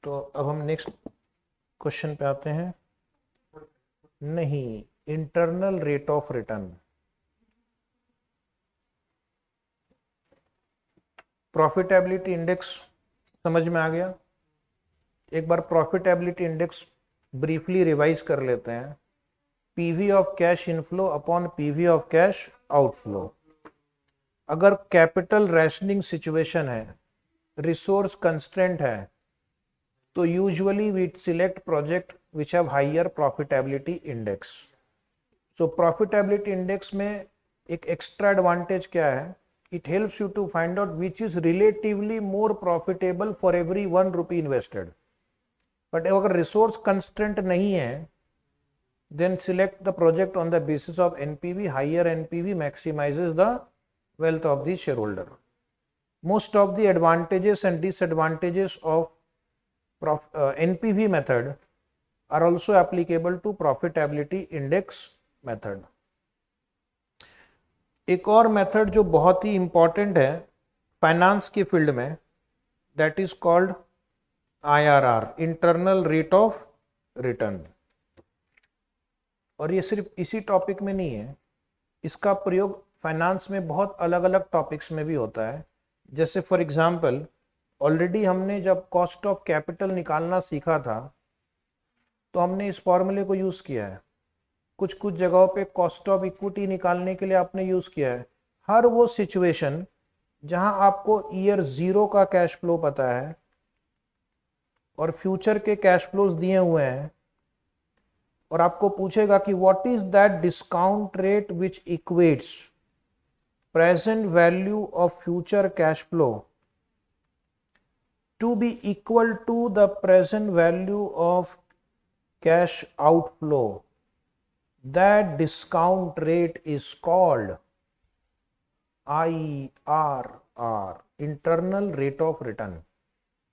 तो अब हम नेक्स्ट क्वेश्चन पे आते हैं। नहीं, internal rate of return. Profitability index समझ में आ गया। एक बार प्रॉफिटेबिलिटी इंडेक्स ब्रीफली रिवाइज कर लेते हैं। PV of cash inflow upon PV of cash outflow. अगर कैपिटल रैशनिंग सिचुएशन है, रिसोर्स कंस्ट्रेंट है, तो usually we select project which have higher profitability index. So profitability index में एक एक्स्ट्रा एडवांटेज क्या है? It helps you to find out which is relatively more profitable for every 1 rupee invested. But अगर resource constraint नहीं है, then select the project on the basis of NPV. Higher NPV maximizes the wealth of the shareholder. Most of the advantages and disadvantages of NPV method are also applicable to profitability index method. एक और method जो बहुत ही important है finance की field में, that is called IRR, internal rate of return. और ये सिर्फ इसी टॉपिक में नहीं है, इसका प्रयोग फाइनेंस में बहुत अलग अलग टॉपिक्स में भी होता है। जैसे फॉर एग्जांपल, ऑलरेडी हमने जब कॉस्ट ऑफ कैपिटल निकालना सीखा था तो हमने इस फॉर्मूले को यूज़ किया है। कुछ कुछ जगहों पे कॉस्ट ऑफ इक्विटी निकालने के लिए आपने यूज़ किया है। हर वो सिचुएशन जहां आपको ईयर 0 का कैश फ्लो पता है और फ्यूचर के कैश फ्लोज दिए हुए हैं, और आपको पूछेगा कि what is that discount rate which equates present value of future cash flow to be equal to the present value of cash outflow, that discount rate is called IRR, internal rate of return.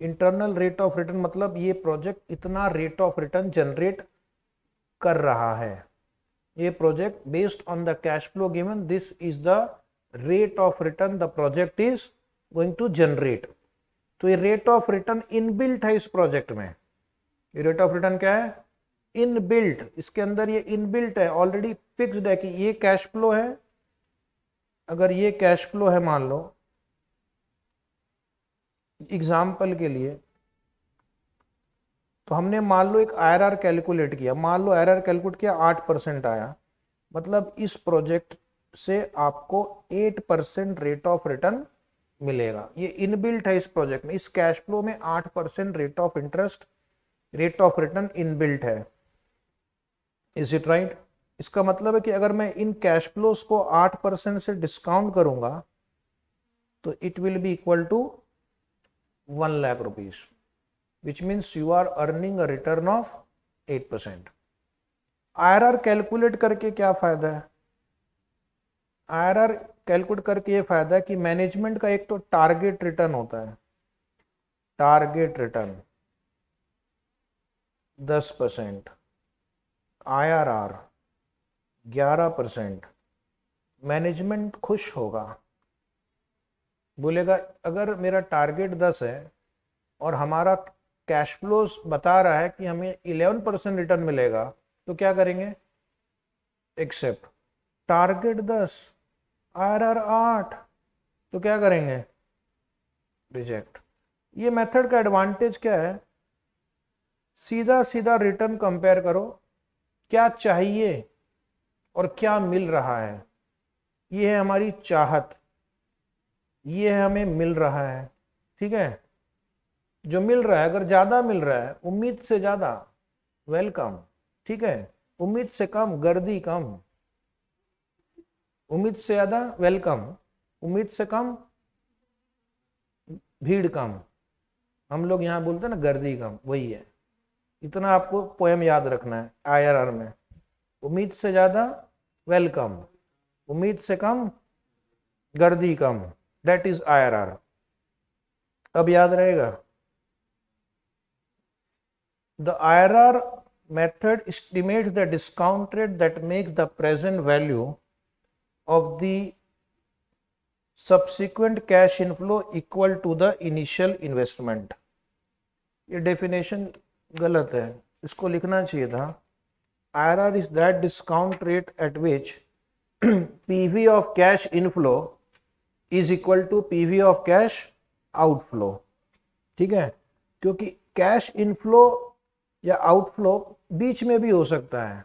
Internal rate of return मतलब ये project इतना rate of return generate कर रहा है। ये project based on the cash flow given, this is the rate of return the project is going to generate. तो ये rate of return inbuilt है इस प्रोजेक्ट में। ये रेट ऑफ रिटर्न क्या है? इनबिल्ट। इसके अंदर ये इनबिल्ट है, ऑलरेडी फिक्स्ड है कि ये कैश फ्लो है। अगर ये कैश फ्लो है, मान लो एग्जाम्पल के लिए, तो हमने मान लो एक IRR कैलकुलेट किया, मान लो IRR कैलकुलेट किया 8% आया, मतलब इस प्रोजेक्ट से आपको 8% रेट ऑफ रिटर्न मिलेगा। ये इनबिल्ट है इस प्रोजेक्ट में। इस कैश फ्लो में 8% rate of interest, rate of return inbuilt है। Is it right? इसका मतलब है कि अगर मैं इन कैश फ्लोज को 8% से डिस्काउंट करूंगा तो it will be equal to 1 lakh rupees, which means you are earning a return of 8%. IRR calculate करके क्या फायदा है? IRR कैलकुलेट करके ये फायदा है कि मैनेजमेंट का एक तो टारगेट रिटर्न होता है, टारगेट रिटर्न 10%, IRR 11%। मैनेजमेंट खुश होगा, बोलेगा अगर मेरा टारगेट 10 है और हमारा कैश फ्लोज बता रहा है कि हमें 11% रिटर्न मिलेगा, तो क्या करेंगे? एक्सेप्ट। टारगेट 10, IRR 8, तो क्या करेंगे? रिजेक्ट। ये मेथड का एडवांटेज क्या है? सीधा सीधा रिटर्न कंपेयर करो, क्या चाहिए और क्या मिल रहा है। ये है हमारी चाहत, ये है हमें मिल रहा है। ठीक है, जो मिल रहा है, अगर ज्यादा मिल रहा है, उम्मीद से ज्यादा, वेलकम। ठीक है, उम्मीद से कम, गर्दी कम। उम्मीद से ज्यादा, वेलकम। उम्मीद से कम, भीड़ कम। हम लोग यहाँ बोलते हैं ना, गर्दी कम, वही है। इतना आपको पोएम याद रखना है IRR में। उम्मीद से ज्यादा, वेलकम। उम्मीद से कम, गर्दी कम, दैट इज IRR। अब याद रहेगा। The IRR method estimates the discount rate that makes the present value of the subsequent cash inflow equal to the initial investment. ये डेफिनेशन गलत है, इसको लिखना चाहिए था IRR is that discount rate at which PV of cash inflow is equal to PV of cash outflow. ठीक है, क्योंकि कैश इनफ्लो या आउटफ्लो बीच में भी हो सकता है,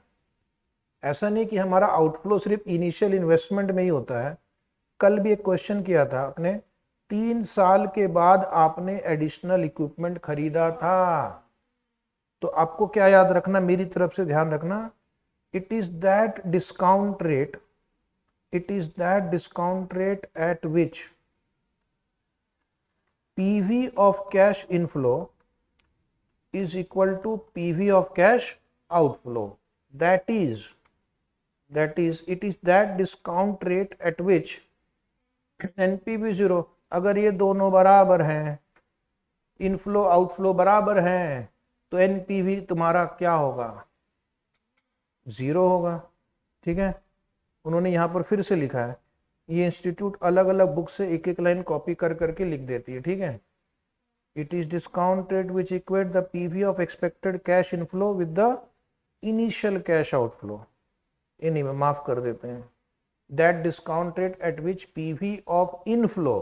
ऐसा नहीं कि हमारा आउटफ्लो सिर्फ इनिशियल इन्वेस्टमेंट में ही होता है। कल भी एक क्वेश्चन किया था आपने, 3 साल के बाद आपने एडिशनल इक्विपमेंट खरीदा था, तो आपको क्या याद रखना, मेरी तरफ से ध्यान रखना, it is that discount rate, it is that discount rate at which PV of cash inflow is equal to PV of cash outflow. That is, it is that discount rate at which NPV 0, अगर ये दोनों बराबर हैं, inflow outflow बराबर हैं, तो NPV तुम्हारा क्या होगा, 0 होगा। ठीक है, उन्होंने यहां पर फिर से लिखा है, ये इंस्टीट्यूट अलग अलग बुक से एक एक लाइन कॉपी कर करके लिख देती है। ठीक है, it is discount rate which equate the PV of expected cash inflow with the initial cash outflow. ये नहीं, माफ कर देते हैं, that discount rate at which PV of inflow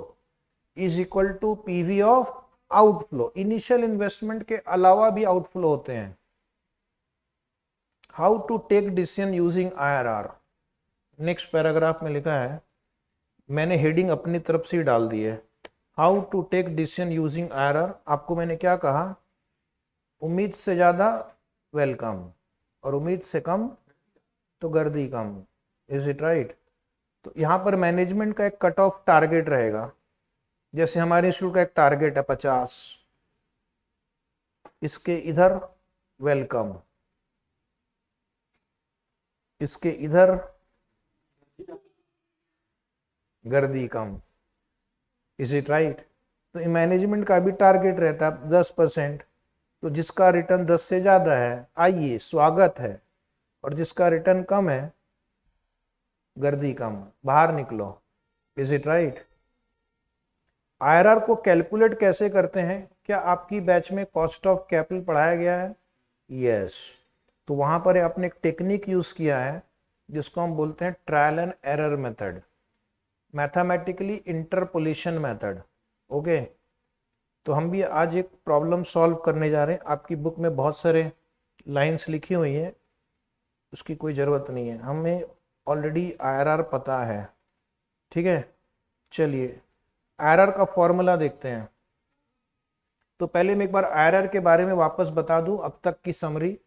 is equal to PV of outflow. Initial investment के अलावा भी outflow होते हैं। How to take decision using IRR, next paragraph में लिखा है, मैंने हेडिंग अपनी तरफ से ही डाल दी है, how to take decision using IRR। आपको मैंने क्या कहा, उम्मीद से ज्यादा वेलकम और उम्मीद से कम तो गर्दी कम, इज इट राइट। तो यहां पर मैनेजमेंट का एक कट ऑफ टारगेट रहेगा, जैसे हमारे इंस्टीट्यूट का एक टारगेट है 50, इसके इधर वेलकम, इसके इधर गर्दी कम, इज इट राइट। तो मैनेजमेंट का भी टारगेट रहता है 10%, तो जिसका रिटर्न 10 से ज्यादा है आइए स्वागत है, और जिसका रिटर्न कम है गर्दी कम, बाहर निकलो, इज इट राइट। IRR को कैलकुलेट कैसे करते हैं, क्या आपकी बैच में कॉस्ट ऑफ कैपिटल पढ़ाया गया है? यस। तो वहां पर आपने एक टेक्निक यूज किया है जिसको हम बोलते हैं trial and error method, mathematically interpolation method. Okay, तो हम भी आज एक प्रॉब्लम सॉल्व करने जा रहे हैं। आपकी बुक में बहुत सारे लाइंस लिखी हुई हैं, उसकी कोई ज़रूरत नहीं है, हमें ऑलरेडी IRR पता है। ठीक है, चलिए IRR का फॉर्मूला देखते हैं। तो पहले मैं एक बार IRR के बारे में वापस बता दूं, अब तक की summary.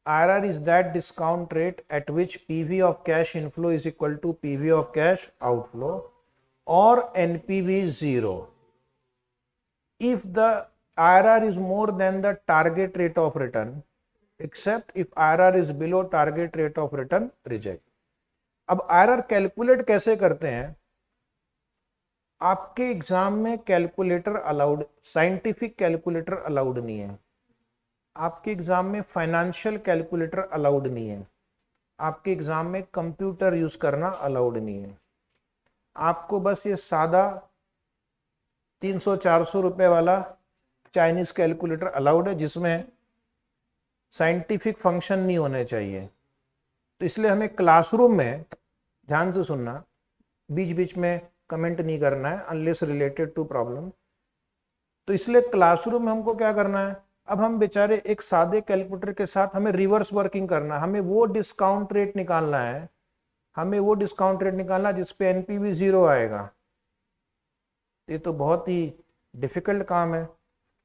IRR is that discount rate at which PV of cash inflow is equal to PV of cash outflow or NPV is 0 if the IRR is more than the target rate of return, except if IRR is below target rate of return, reject। अब IRR calculate कैसे करते हैं, आपके exam में calculator allowed, scientific calculator allowed नहीं है, आपके exam में फाइनेंशियल कैलकुलेटर अलाउड नहीं है, आपके एग्जाम में कंप्यूटर यूज करना अलाउड नहीं है। आपको बस ये सादा 300-400 रुपए वाला चाइनीज कैलकुलेटर अलाउड है, जिसमें साइंटिफिक फंक्शन नहीं होने चाहिए। तो इसलिए हमें क्लासरूम में, ध्यान से सुनना, बीच बीच में कमेंट नहीं करना है अनलेस रिलेटेड टू प्रॉब्लम। तो इसलिए क्लासरूम में हमको क्या करना है, अब हम बेचारे एक सादे कैलकुलेटर के साथ हमें रिवर्स वर्किंग करना है, हमें वो डिस्काउंट रेट निकालना है, हमें वो डिस्काउंट रेट निकालना जिसपे एनपीवी 0 आएगा। ये तो बहुत ही डिफिकल्ट काम है,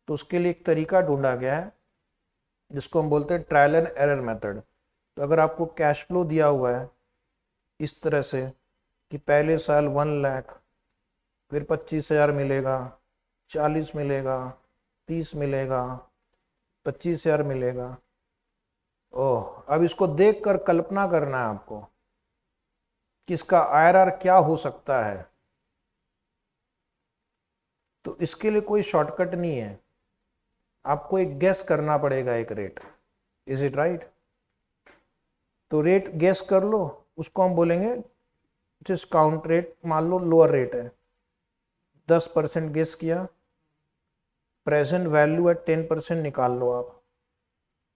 तो उसके लिए एक तरीका ढूंढा गया है जिसको हम बोलते हैं ट्रायल एंड एरर मेथड। तो अगर आपको कैश फ्लो दिया हुआ है इस तरह से कि पहले साल 1 लाख, फिर 25,000 मिलेगा, 40 मिलेगा, 30 मिलेगा, 25,000 मिलेगा। ओह, अब इसको देखकर कल्पना करना है आपको कि इसका IRR क्या हो सकता है। तो इसके लिए कोई शॉर्टकट नहीं है, आपको एक गेस करना पड़ेगा, एक रेट। Is it right? तो रेट गेस कर लो, उसको हम बोलेंगे डिस्काउंट रेट। मान लो लोअर रेट है, 10% गेस किया प्रेजेंट वैल्यू एट 10% निकाल लो आप।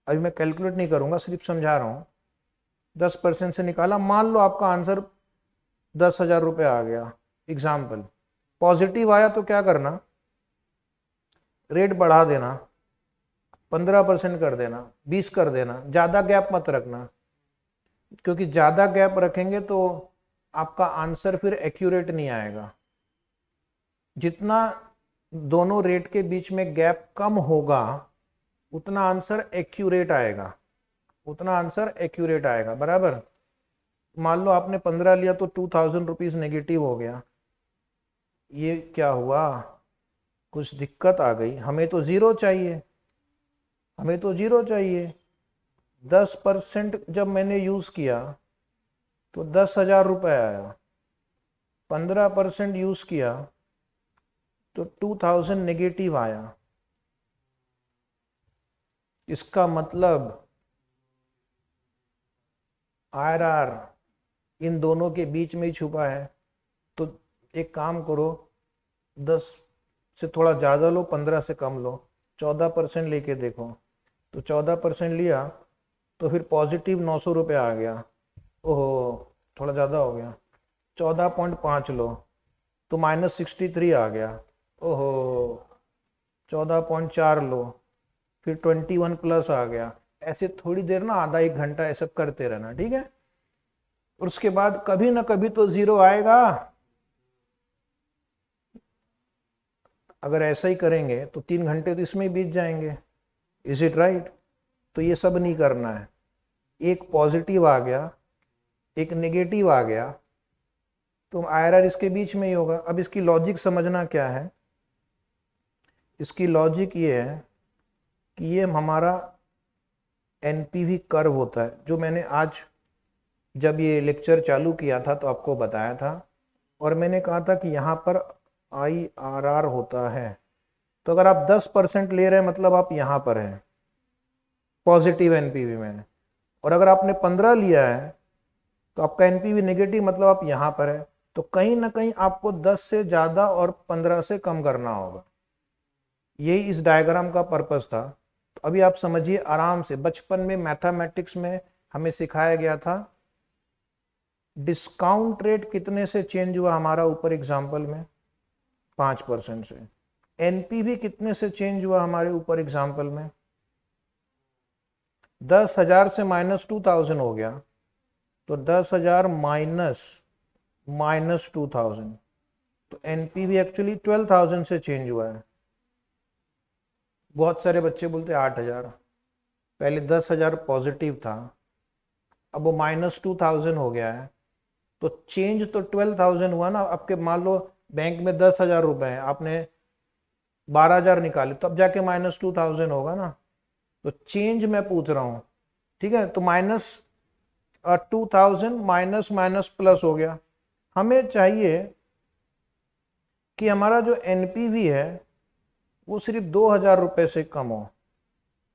अभी मैं कैलकुलेट नहीं करूंगा, सिर्फ समझा रहा हूँ। 10% से निकाला, मान लो आपका आंसर 10,000 रुपये आ गया। एग्जाम्पल पॉजिटिव आया तो क्या करना, रेट बढ़ा देना, 15% कर देना, 20 कर देना, ज्यादा गैप मत रखना, क्योंकि ज्यादा गैप रखेंगे तो आपका आंसर फिर एक्यूरेट नहीं आएगा। जितना दोनों रेट के बीच में गैप कम होगा उतना आंसर एक्यूरेट आएगा, उतना आंसर एक्यूरेट आएगा, बराबर। मान लो आपने 15 लिया तो 2,000 रुपीज नेगेटिव हो गया। ये क्या हुआ, कुछ दिक्कत आ गई, हमें तो जीरो चाहिए, हमें तो जीरो चाहिए। 10% जब मैंने यूज किया तो 10,000 रुपये आया, 15% यूज किया तो 2,000 नेगेटिव आया। इसका मतलब आरआर इन दोनों के बीच में ही छुपा है। तो एक काम करो, 10 से थोड़ा ज़्यादा लो, 15 से कम लो, 14% लेके देखो। तो 14% लिया तो फिर पॉजिटिव 900 रुपये आ गया। ओहो, थोड़ा ज़्यादा हो गया। 14.5 लो तो -63 आ गया। ओहो, 14.4 लो, फिर 21 प्लस आ गया। ऐसे थोड़ी देर ना, आधा एक घंटा ऐसा करते रहना, ठीक है। और उसके बाद कभी ना कभी तो जीरो आएगा। अगर ऐसा ही करेंगे तो 3 घंटे तो इसमें ही बीत जाएंगे। Is it right? तो ये सब नहीं करना है। एक पॉजिटिव आ गया, एक नेगेटिव आ गया, तो आईआरआर इसके बीच में ही होगा। अब इसकी लॉजिक समझना क्या है। इसकी लॉजिक ये है कि ये हमारा एनपीवी कर्व होता है, जो मैंने आज जब ये लेक्चर चालू किया था तो आपको बताया था। और मैंने कहा था कि यहाँ पर आईआरआर होता है। तो अगर आप 10% ले रहे हैं मतलब आप यहाँ पर हैं पॉजिटिव एनपीवी में, और अगर आपने 15 लिया है तो आपका एनपीवी नेगेटिव मतलब आप यहाँ पर है। तो कहीं ना कहीं आपको 10 से ज़्यादा और 15 से कम करना होगा। यही इस डायग्राम का पर्पस था। तो अभी आप समझिए आराम से। बचपन में मैथमेटिक्स में हमें सिखाया गया था डिस्काउंट रेट कितने से चेंज हुआ हमारा ऊपर एग्जाम्पल में, 5% से। एनपीवी कितने से चेंज हुआ हमारे ऊपर एग्जाम्पल में, 10,000 से -2,000 हो गया। तो 10,000 माइनस 2,000, तो एनपीवी एक्चुअली 12,000 से चेंज हुआ है। बहुत सारे बच्चे बोलते 8,000। पहले 10,000 पॉजिटिव था, अब वो -2,000 हो गया है। तो चेंज तो 12,000 हुआ ना। आपके मान लो बैंक में 10,000 रुपए है, आपने 12,000 निकाले, तब जाके -2,000 होगा ना। तो चेंज मैं पूछ रहा हूं, ठीक है। तो -2,000 माइनस माइनस प्लस हो गया। हमें चाहिए कि हमारा जो एनपीवी है वो सिर्फ 2,000 रुपए से कम हो।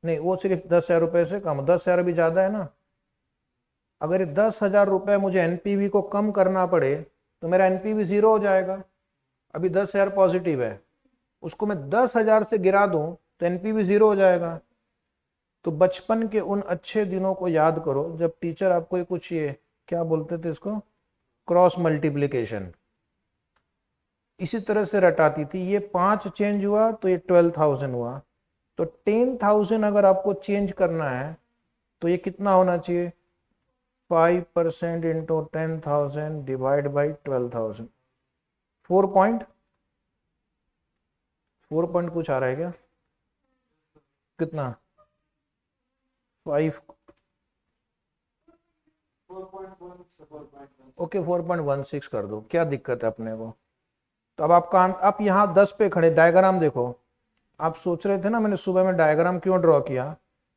नहीं, वो सिर्फ 10,000 रुपए से कम हो। 10,000 अभी ज्यादा है ना। अगर 10,000 रुपए मुझे एनपीवी को कम करना पड़े तो मेरा एनपीवी जीरो हो जाएगा। अभी 10,000 पॉजिटिव है, उसको मैं 10,000 से गिरा दूं तो एनपीवी जीरो हो जाएगा। तो बचपन के उन अच्छे दिनों को याद करो जब टीचर आपको कुछ, ये क्या बोलते थे इसको, क्रॉस मल्टीप्लिकेशन, इसी तरह से रटाती थी। ये 5 चेंज हुआ तो ये 12,000 हुआ। तो 10,000 अगर आपको चेंज करना है तो ये कितना होना चाहिए, 5% इंटू 10,000 डिवाइड बाई 12,000। 4 पॉइंट कुछ आ रहा है क्या, कितना, 5, ओके 4.16 कर दो, क्या दिक्कत है अपने को। तो अब आप यहाँ 10 पे खड़े, डायग्राम देखो। आप सोच रहे थे ना मैंने सुबह में डायग्राम क्यों ड्रॉ किया,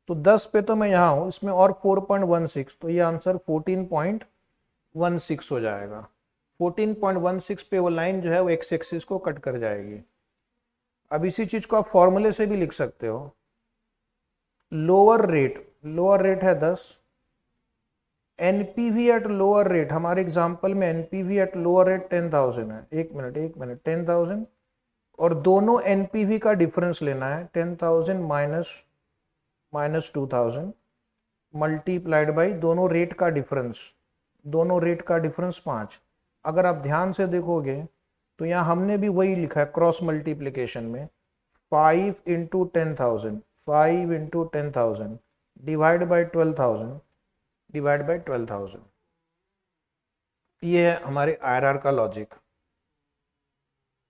तो 10 पे तो मैं यहाँ हूँ, इसमें और 4.16, तो ये आंसर 14.16 हो जाएगा। 14.16 पे वो लाइन जो है वो एक्स एक्सिस को कट कर जाएगी। अब इसी चीज को आप फॉर्मूले से भी लिख सकते हो। लोअर रेट है 10, एनपीवी एट लोअर रेट, हमारे एग्जांपल में एनपीवी एट लोअर रेट 10,000 है। एक मिनट 10,000, और दोनों एनपीवी का डिफरेंस लेना है, 10,000 माइनस 2,000 मल्टीप्लाइड बाई दोनों रेट का डिफरेंस, दोनों रेट का डिफरेंस 5। अगर आप ध्यान से देखोगे तो यहाँ हमने भी वही लिखा है क्रॉस मल्टीप्लीकेशन में, 5 into 10,000, 5 into 10,000 divide by 12,000 divide by 12,000। ये है हमारे आईआरआर का लॉजिक।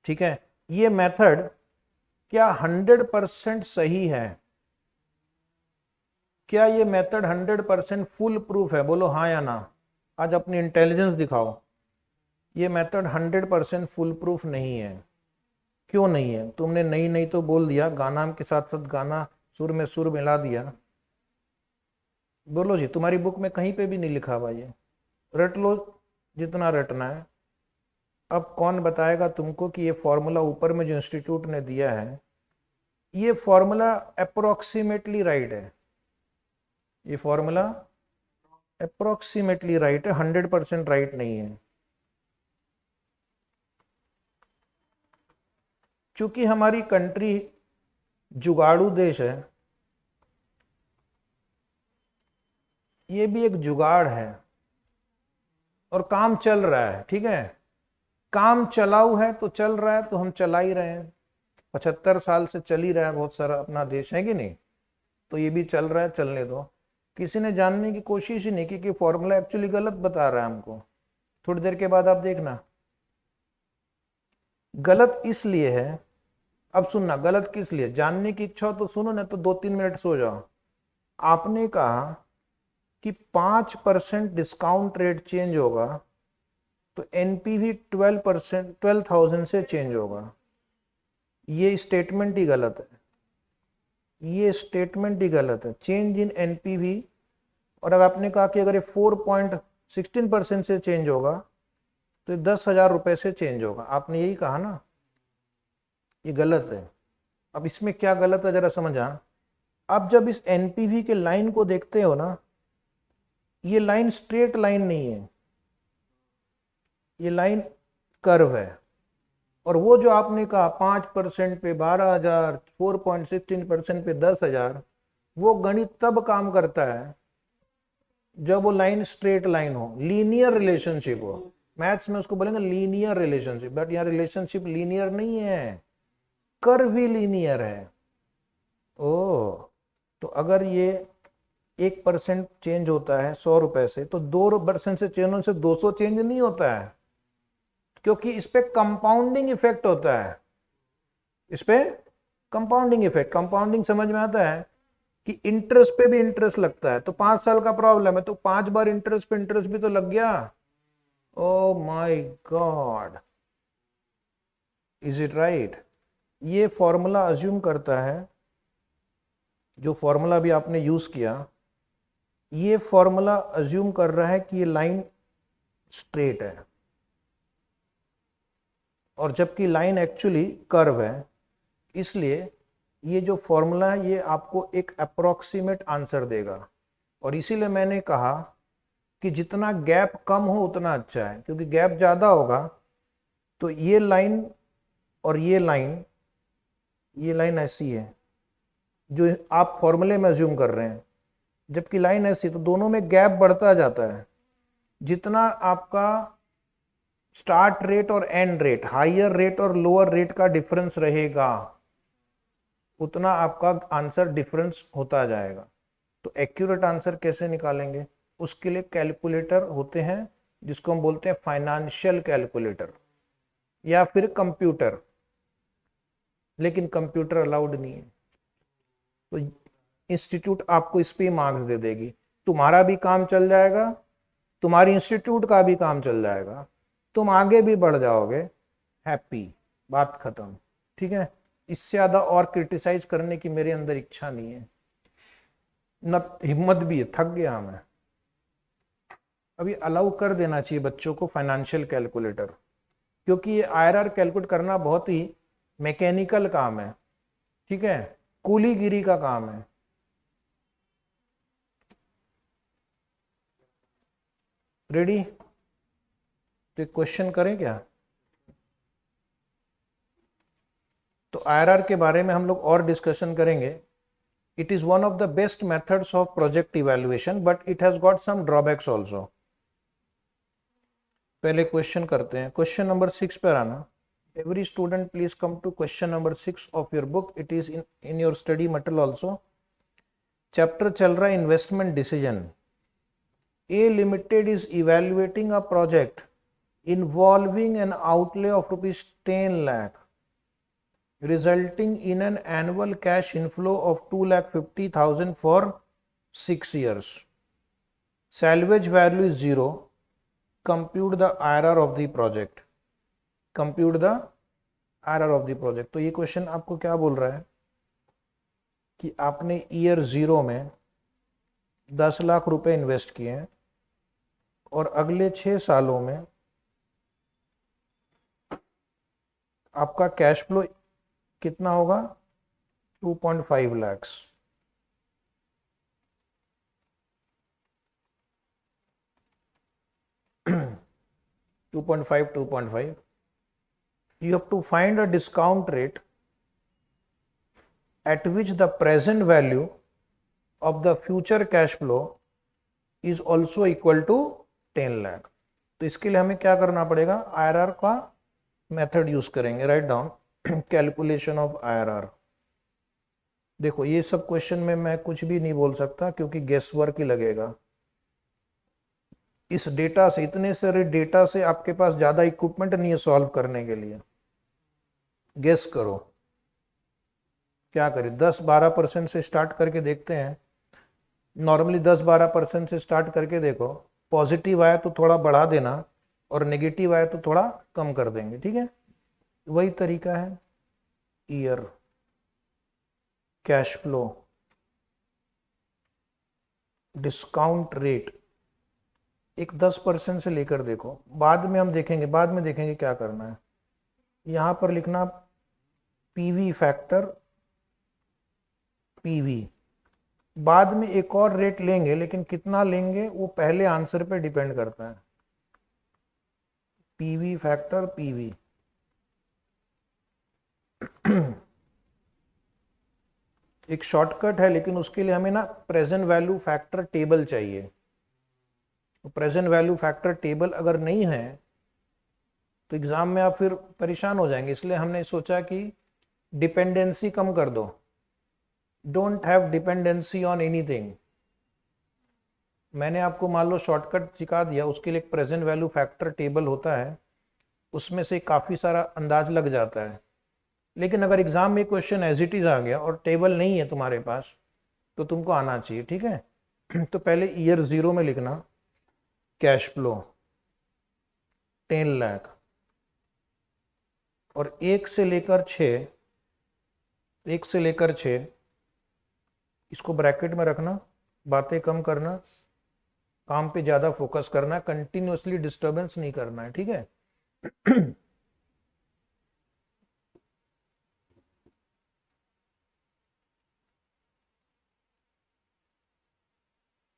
ठीक है, ये मेथड क्या 100% सही है? क्या ये मेथड 100% फुल प्रूफ है? बोलो हाँ या ना। आज अपनी इंटेलिजेंस दिखाओ। ये मेथड 100% फुल प्रूफ नहीं है। क्यों नहीं है? तुमने नहीं नहीं तो बोल दिया, गाना के साथ साथ गाना सुर में सुर मिला दिया। बोलो जी, तुम्हारी बुक में कहीं पे भी नहीं लिखा हुआ ये। रट लो जितना रटना है। अब कौन बताएगा तुमको कि ये फॉर्मूला ऊपर में जो इंस्टीट्यूट ने दिया है, ये फॉर्मूला अप्रोक्सीमेटली राइट है। ये फॉर्मूला अप्रोक्सीमेटली राइट है, 100% राइट नहीं है। चूंकि हमारी कंट्री जुगाड़ू देश है, ये भी एक जुगाड़ है और काम चल रहा है। ठीक है, काम चलाऊ है तो चल रहा है, तो हम चला ही रहे हैं। 75 साल से चल ही रहा है बहुत सारा अपना देश, है कि नहीं? तो ये भी चल रहा है, चलने दो। किसी ने जानने की कोशिश ही नहीं की कि फॉर्मूला एक्चुअली गलत बता रहा है हमको। थोड़ी देर के बाद आप देखना गलत इसलिए है। अब सुनना, गलत किस लिए, जानने की इच्छा हो तो सुनो, ना तो 2-3 मिनट सो जाओ। आपने कहा कि 5% डिस्काउंट रेट चेंज होगा तो एनपीवी 12%, 12,000 से चेंज होगा। ये स्टेटमेंट ही गलत है, ये स्टेटमेंट ही गलत है। चेंज इन एनपीवी, और अगर आपने कहा कि अगर ये 4.16% से चेंज होगा तो 10,000 रुपए से चेंज होगा, आपने यही कहा ना। ये गलत है। अब इसमें क्या गलत है जरा समझा। अब जब इस एनपीवी के लाइन को देखते हो ना, ये लाइन स्ट्रेट लाइन नहीं है, ये लाइन कर्व है। और वो जो आपने कहा 5% पे 12,000, 4.16% पे 10,000, वो गणित तब काम करता है जब वो लाइन स्ट्रेट लाइन हो, लीनियर रिलेशनशिप हो। मैथ्स में उसको बोलेंगे लीनियर रिलेशनशिप, बट यहाँ रिलेशनशिप लीनियर नहीं है, कर्व ही लीनियर है। ओ, तो अगर ये 1% चेंज होता है 100 रुपए से, तो 2% से चेंज होने से 200 चेंज नहीं होता है, क्योंकि इस पे कंपाउंडिंग इफेक्ट होता है। इस पे कंपाउंडिंग इफेक्ट, कंपाउंडिंग समझ में आता है कि इंटरेस्ट पे भी इंटरेस्ट लगता है। तो 5 साल का प्रॉब्लम है तो 5 बार इंटरेस्ट पे इंटरेस्ट भी तो लग गया। Oh my God, is it right? ये फॉर्मूला अज्यूम करता है, जो फॉर्मूला भी आपने यूज किया, ये फॉर्मूला अज्यूम कर रहा है कि ये लाइन स्ट्रेट है, और जबकि लाइन एक्चुअली कर्व है। इसलिए ये जो फॉर्मूला है ये आपको एक अप्रोक्सीमेट आंसर देगा। और इसीलिए मैंने कहा कि जितना गैप कम हो उतना अच्छा है, क्योंकि गैप ज्यादा होगा तो ये लाइन और ये लाइन ऐसी है जो आप फॉर्मूले में अज्यूम कर रहे हैं, जबकि लाइन ऐसी, तो दोनों में गैप बढ़ता जाता है। जितना आपका स्टार्ट रेट और एंड रेट, हायर रेट और लोअर रेट का डिफरेंस रहेगा, उतना आपका आंसर डिफरेंस होता जाएगा। तो एक्यूरेट आंसर कैसे निकालेंगे? उसके लिए कैलकुलेटर होते हैं जिसको हम बोलते हैं फाइनेंशियल कैलकुलेटर या फिर कंप्यूटर, लेकिन कंप्यूटर अलाउड नहीं है। तो इंस्टीट्यूट आपको इस पे मार्क्स दे देगी, तुम्हारा भी काम चल जाएगा, तुम्हारी इंस्टीट्यूट का भी काम चल जाएगा, तुम आगे भी बढ़ जाओगे, हैप्पी, बात खत्म। ठीक है, इससे ज्यादा और क्रिटिसाइज करने की मेरे अंदर इच्छा नहीं है, न हिम्मत भी है, थक गया मैं। अभी अलाउ कर देना चाहिए बच्चों को फाइनेंशियल कैलकुलेटर, क्योंकि ये आईआरआर कैलकुलेट करना बहुत ही मैकेनिकल काम है। ठीक है, कूलीगिरी का काम है। रेडी? तो एक क्वेश्चन करें क्या? तो आईआरआर के बारे में हम लोग और डिस्कशन करेंगे. It is one of the best methods of project evaluation, but it has got some drawbacks also. पहले क्वेश्चन करते हैं. क्वेश्चन नंबर 6 पर आना. Every student please come to question number 6 of your book. It is in your study material also. Chapter चल रहा है investment decision. A limited is evaluating a project involving N outlay of ₹10 lakh resulting in an annual cash inflow of 2,50,000 for 6 years. Salvage value is 0. Compute the IRR of the project. Compute the RR of the project. तो ये question आपको क्या बोल रहा है कि आपने year 0 में 10 लाख रुपए इन्वेस्ट किए हैं और अगले 6 सालों में आपका कैश फ्लो कितना होगा? 2.5 lakh. $2.5. You have to find a discount rate at which the present value of the future cash flow is also equal to 10 lakh. तो इसके लिए हमें क्या करना पड़ेगा? आईआरआर का मेथड यूज करेंगे. Write down calculation of IRR. देखो ये सब क्वेश्चन में मैं कुछ भी नहीं बोल सकता क्योंकि गेस वर्क ही लगेगा. इस डेटा से, इतने सारे डेटा से आपके पास ज्यादा इक्विपमेंट नहीं है सॉल्व करने के लिए. गेस करो क्या करें. 10-12% से स्टार्ट करके देखते हैं. नॉर्मली 10-12% से स्टार्ट करके देखो. पॉजिटिव आया तो थोड़ा बढ़ा देना और नेगेटिव आया तो थोड़ा कम कर देंगे. ठीक है, वही तरीका है. Year cash flow discount rate एक 10% से लेकर देखो. बाद में हम देखेंगे, बाद में देखेंगे क्या करना है. यहां पर लिखना पीवी फैक्टर, पीवी. बाद में एक और रेट लेंगे लेकिन कितना लेंगे वो पहले आंसर पे डिपेंड करता है. PV factor, PV. एक शॉर्टकट है लेकिन उसके लिए हमें ना प्रेजेंट वैल्यू फैक्टर टेबल चाहिए. तो प्रेजेंट वैल्यू फैक्टर टेबल अगर नहीं है तो एग्जाम में आप फिर परेशान हो जाएंगे. इसलिए हमने सोचा कि डिपेंडेंसी कम कर दो. Don't have dependency on anything. मैंने आपको मान लो शॉर्टकट सिखा दिया, उसके लिए एक प्रेजेंट वैल्यू फैक्टर टेबल होता है, उसमें से काफ़ी सारा अंदाज लग जाता है. लेकिन अगर एग्जाम में क्वेश्चन एज इट इज आ गया और टेबल नहीं है तुम्हारे पास तो तुमको आना चाहिए. ठीक है, तो पहले ईयर 0 में लिखना कैश फ्लो 10 लाख और 1 से लेकर 6 इसको ब्रैकेट में रखना. बातें कम करना, काम पे ज्यादा फोकस करना, कंटिन्यूअसली डिस्टरबेंस नहीं करना है. ठीक है.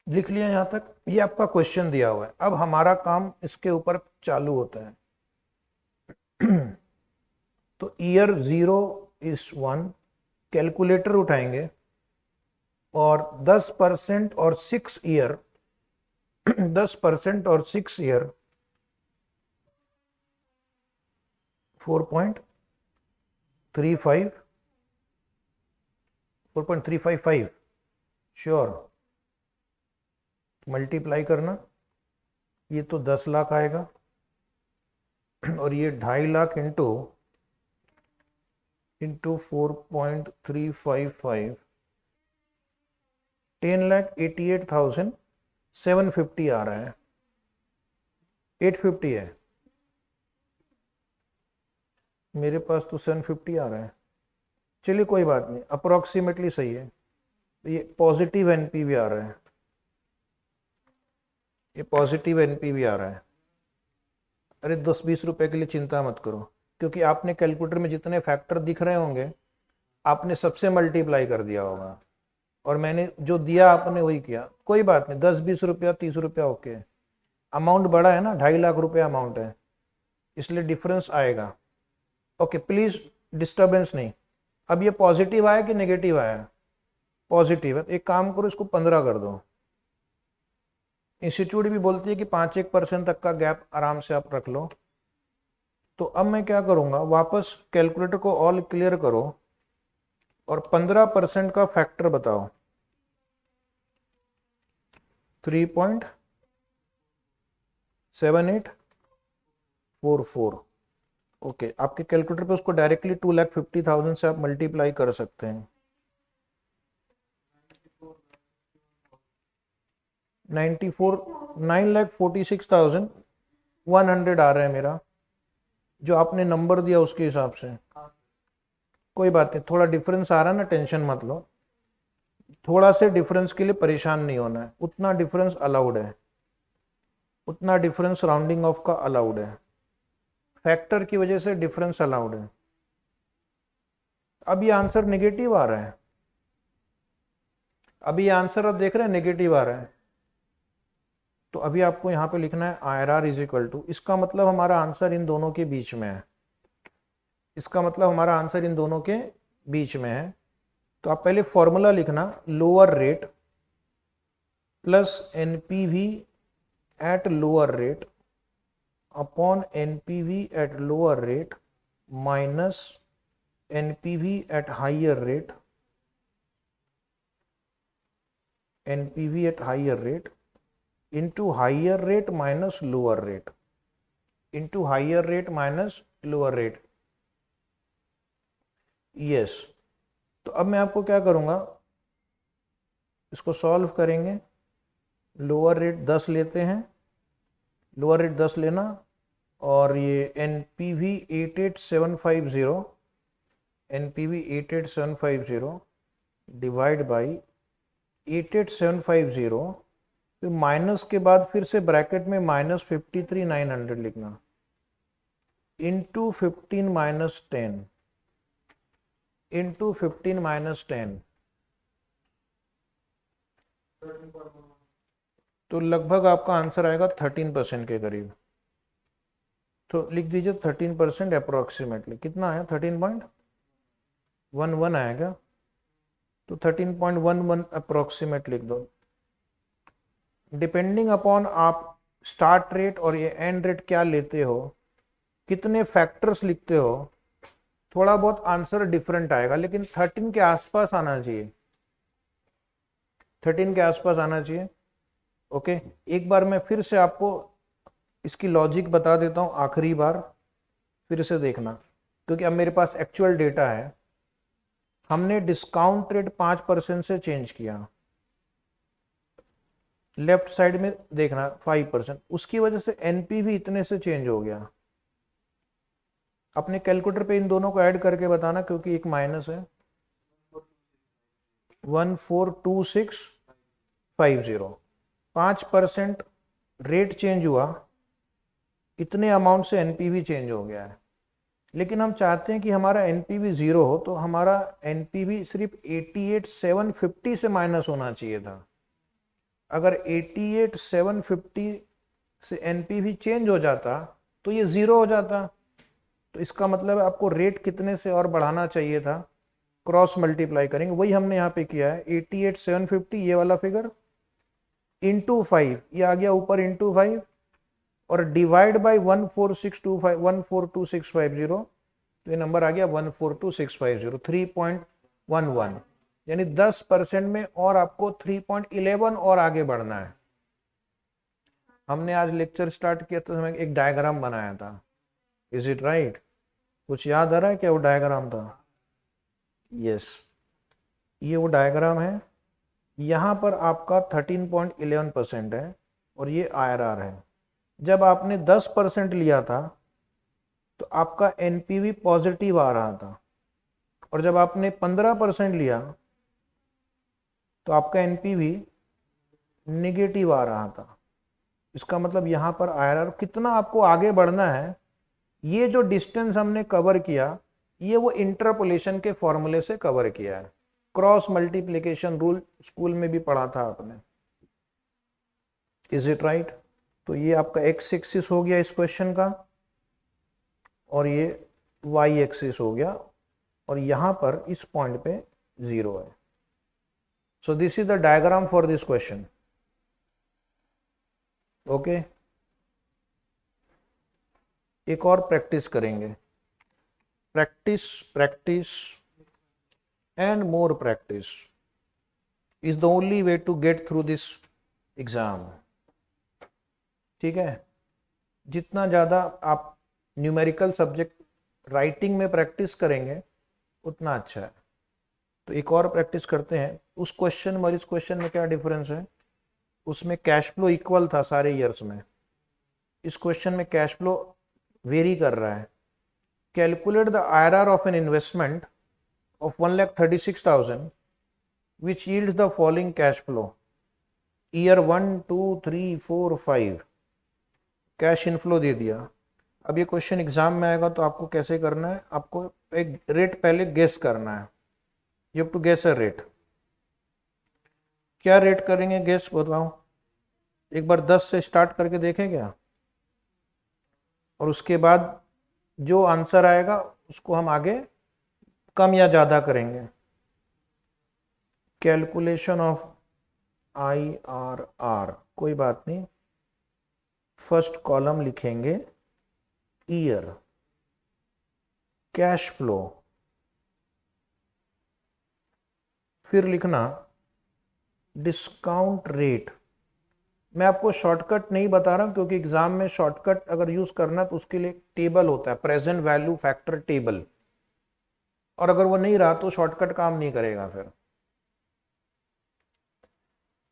लिख लिया यहां तक. ये आपका क्वेश्चन दिया हुआ है. अब हमारा काम इसके ऊपर चालू होता है. तो ईयर 0 is 1, कैलकुलेटर उठाएंगे और 10% और 6 ईयर 10% और 6 ईयर 4.355 श्योर. मल्टीप्लाई करना. ये तो 10 लाख आएगा और ये 2.5 लाख इंटू 4.355 10,88,750 आ रहा है. 850 है मेरे पास तो 750 आ रहा है. चलिए कोई बात नहीं, अप्रोक्सीमेटली सही है. ये पॉजिटिव एनपीवी आ रहा है, ये पॉजिटिव एनपीवी आ रहा है. अरे 10-20 रुपए के लिए चिंता मत करो क्योंकि आपने कैलकुलेटर में जितने फैक्टर दिख रहे होंगे आपने सबसे मल्टीप्लाई कर दिया होगा और मैंने जो दिया आपने वही किया. कोई बात नहीं, 10-20 रुपया 30 रुपया ओके. अमाउंट बड़ा है ना, 2.5 लाख रुपया अमाउंट है, इसलिए डिफरेंस आएगा. ओके, प्लीज डिस्टर्बेंस नहीं. अब ये पॉजिटिव आया कि नेगेटिव आया? पॉजिटिव है। एक काम करो, इसको 15 कर दो। इंस्टीट्यूट भी बोलती है कि 5-1% तक का गैप आराम से आप रख लो। तो अब मैं क्या करूंगा, वापस कैलकुलेटर को ऑल क्लियर करो और 15% का फैक्टर बताओ। 3.7844। ओके, आपके कैलकुलेटर पे उसको डायरेक्टली 2,50,000 से आप मल्टीप्लाई कर सकते हैं। 9,46,100 आ रहा है मेरा, जो आपने नंबर दिया उसके हिसाब से। कोई बात नहीं, थोड़ा डिफरेंस आ रहा है ना, टेंशन मत लो। थोड़ा से डिफरेंस के लिए परेशान नहीं होना है, उतना डिफरेंस अलाउड है, उतना डिफरेंस राउंडिंग ऑफ का अलाउड है, फैक्टर की वजह से डिफरेंस अलाउड है। अब ये आंसर नेगेटिव आ रहा है, अभी ये आंसर आप देख रहे हैं नेगेटिव आ रहा है। तो अभी आपको यहां पे लिखना है IRR इज इक्वल टू, इसका मतलब हमारा आंसर इन दोनों के बीच में है, इसका मतलब हमारा आंसर इन दोनों के बीच में है। तो आप पहले फॉर्मूला लिखना, lower rate plus NPV at lower rate upon NPV at lower rate minus NPV at higher rate, NPV at higher rate into higher rate minus lower rate, into higher rate minus lower rate. Yes, तो अब मैं आपको क्या करूंगा, इसको solve करेंगे। Lower rate 10 लेते हैं, लोअर रेट 10 लेना, और ये एनपीवी 88750, एनपीवी 88750 डिवाइड बाई 88750, फिर माइनस के बाद फिर से ब्रैकेट में -53,900 लिखना, इंटू 15 माइनस 10, इंटू 15 माइनस 10, तो लगभग आपका आंसर आएगा 13% के करीब। तो लिख दीजिए 13% अप्रोक्सीमेटली। कितना आया? 13.11 आएगा, तो 13.11 अप्रोक्सीमेट लिख दो। डिपेंडिंग अपॉन आप स्टार्ट रेट और ये एंड रेट क्या लेते हो, कितने फैक्टर्स लिखते हो, थोड़ा बहुत आंसर डिफरेंट आएगा, लेकिन 13 के आसपास आना चाहिए, 13 के आसपास आना चाहिए। ओके, एक बार मैं फिर से आपको इसकी लॉजिक बता देता हूं, आखिरी बार फिर से देखना, क्योंकि अब मेरे पास एक्चुअल डेटा है। हमने डिस्काउंट रेट 5% से चेंज किया, लेफ्ट साइड में देखना 5%, उसकी वजह से एनपीवी इतने से चेंज हो गया। अपने कैलकुलेटर पे इन दोनों को ऐड करके बताना, क्योंकि एक माइनस है। 142650, 5% रेट चेंज हुआ, इतने अमाउंट से एनपीवी चेंज हो गया है। लेकिन हम चाहते हैं कि हमारा एनपीवी 0 हो, तो हमारा एनपीवी सिर्फ 88,750 से माइनस होना चाहिए था। अगर 88,750 से एनपीवी चेंज हो जाता तो ये 0 हो जाता। तो इसका मतलब है आपको रेट कितने से और बढ़ाना चाहिए था, क्रॉस मल्टीप्लाई करेंगे, वही हमने यहाँ पे किया है। 88,750 ये वाला फिगर इंटू 5, ये आ गया ऊपर इंटू 5, और डिवाइड बाई 142,650, तो ये नंबर आ गया 142,650, 3.11, यानी 10% में और आपको 3.11 और आगे बढ़ना है। हमने आज लेक्चर स्टार्ट किया तो हमें एक डायग्राम बनाया था, इज इट राइट? कुछ याद आ रहा है क्या वो डायग्राम था? यस, ये वो डायग्राम है। यहां पर आपका 13.11% है और ये IRR है। जब आपने 10% लिया था तो आपका एनपीवी पॉजिटिव आ रहा था, और जब आपने 15% लिया तो आपका एनपीवी नेगेटिव आ रहा था। इसका मतलब यहां पर IRR कितना आपको आगे बढ़ना है, ये जो डिस्टेंस हमने कवर किया, ये वो इंटरपोलेशन के फॉर्मूले से कवर किया है। क्रॉस मल्टीप्लिकेशन रूल स्कूल में भी पढ़ा था आपने, इज इट राइट? तो ये आपका एक्स एक्सिस हो गया इस क्वेश्चन का, और ये वाई एक्सिस हो गया और यहां पर इस पॉइंट पे 0 है। So this is the diagram for this question. Okay, एक और प्रैक्टिस करेंगे, practice practice and more practice is the only way to get through this exam. ठीक है, जितना ज़्यादा आप न्यूमेरिकल सब्जेक्ट राइटिंग में प्रैक्टिस करेंगे उतना अच्छा है। तो एक और प्रैक्टिस करते हैं। उस क्वेश्चन और इस क्वेश्चन में क्या डिफरेंस है? उसमें कैश फ्लो इक्वल था सारे ईयर्स में, इस क्वेश्चन में कैश फ्लो वेरी कर रहा है। Calculate the IRR of an investment ऑफ 1,36,000 which yields the following cash flow year 1, 2, 3, 4, 5। Cash inflow दे दिया। अब ये क्वेश्चन एग्जाम में आएगा तो आपको कैसे करना है? आपको एक रेट पहले गेस करना है। You have to guess a rate. क्या रेट करेंगे गेस बताओ? एक बार 10 से स्टार्ट करके देखें क्या, और उसके बाद जो आंसर आएगा उसको हम आगे कम या ज्यादा करेंगे। कैलकुलेशन ऑफ IRR, कोई बात नहीं, फर्स्ट कॉलम लिखेंगे ईयर, कैश फ्लो, फिर लिखना डिस्काउंट रेट। मैं आपको शॉर्टकट नहीं बता रहा क्योंकि एग्जाम में शॉर्टकट अगर यूज करना तो उसके लिए टेबल होता है, प्रेजेंट वैल्यू फैक्टर टेबल, और अगर वो नहीं रहा तो शॉर्टकट काम नहीं करेगा फिर।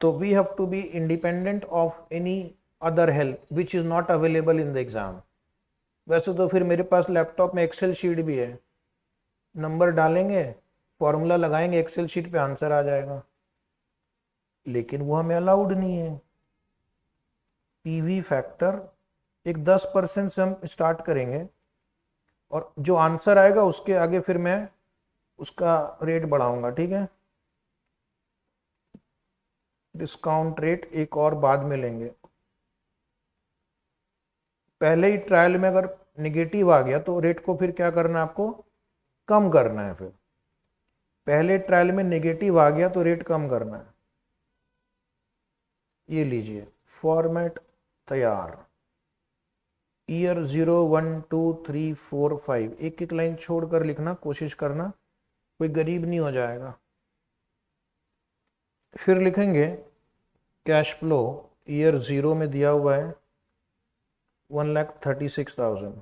तो we have to be independent of any other help which is not available in the exam. वैसे तो फिर मेरे पास लैपटॉप में एक्सेल शीट भी है, नंबर डालेंगे, फॉर्मूला लगाएंगे, एक्सेल शीट पे आंसर आ जाएगा, लेकिन वो हमें अलाउड नहीं है। पीवी फैक्टर एक 10% से हम स्टार्ट करेंगे और जो आंसर आएगा उसके आगे फिर मैं उसका रेट बढ़ाऊंगा। ठीक है, डिस्काउंट रेट एक और बाद में लेंगे। पहले ही ट्रायल में अगर निगेटिव आ गया तो रेट को फिर क्या करना है? आपको कम करना है। फिर पहले ट्रायल में नेगेटिव आ गया तो रेट कम करना है। ये लीजिए फॉर्मेट तैयार, ईयर 0, 1, 2, 3, 4, 5, एक एक लाइन छोड़कर लिखना, कोशिश करना कोई गरीब नहीं हो जाएगा। फिर लिखेंगे कैश फ्लो, ईयर 0 में दिया हुआ है 1,36,000,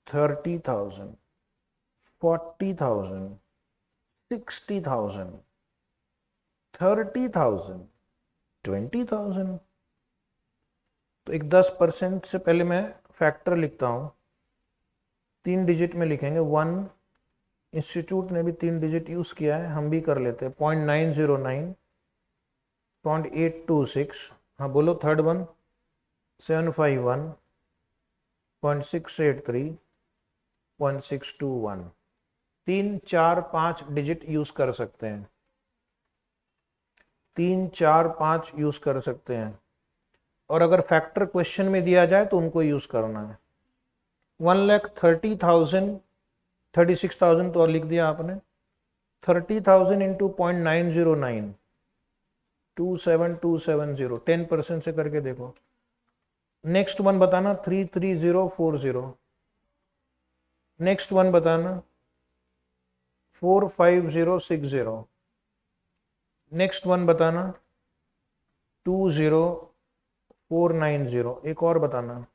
30,000, 40,000, 60,000, 30,000, 20,000। तो एक 10% से पहले मैं फैक्टर लिखता हूं, 3 डिजिट में लिखेंगे। 1 इंस्टीट्यूट ने भी 3 डिजिट यूज किया है, हम भी कर लेते हैं। 0.909, 0.826, हाँ बोलो थर्ड वन, 751, 0.683, 0.621। 3, 4, 5 डिजिट यूज कर सकते हैं, 3, 4, 5 यूज कर सकते हैं। और अगर फैक्टर क्वेश्चन में दिया जाए तो उनको यूज करना है। 1,30,000, 36,000 तो और लिख दिया आपने, 30,000 इंटू 0.909, 27270, 10% से करके देखो। नेक्स्ट वन बताना 33040, नेक्स्ट वन बताना 45060, नेक्स्ट वन बताना 20490, एक और बताना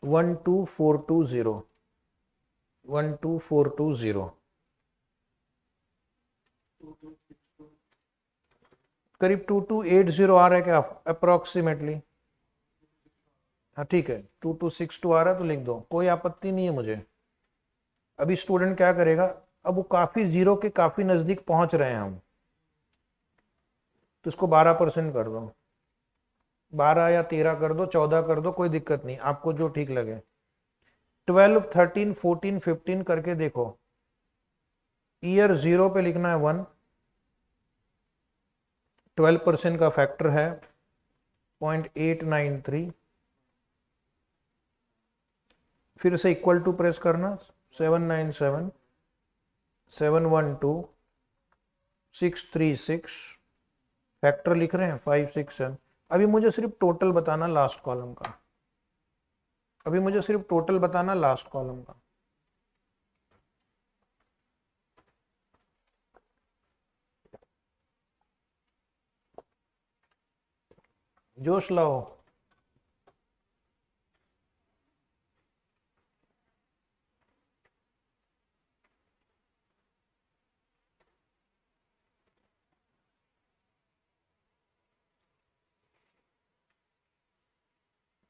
12420, 12420। करीब 2280 आ रहा है क्या अप्रोक्सीमेटली? हाँ ठीक है, 2262 आ रहा है तो लिख दो, कोई आपत्ति नहीं है मुझे। अभी स्टूडेंट क्या करेगा, अब वो काफी जीरो के काफी नजदीक पहुंच रहे हैं हम, तो इसको 12% कर दो, 12 या 13 कर दो, 14 कर दो, कोई दिक्कत नहीं, आपको जो ठीक लगे। 12, 13, 14, 15 करके देखो। ईयर 0 पे लिखना है 1, 12% का फैक्टर है 0.893, फिर से इक्वल टू प्रेस करना, 797 712 636, फैक्टर लिख रहे हैं 567। अभी मुझे सिर्फ टोटल बताना लास्ट कॉलम का, अभी मुझे सिर्फ टोटल बताना लास्ट कॉलम का। जोश लाओ।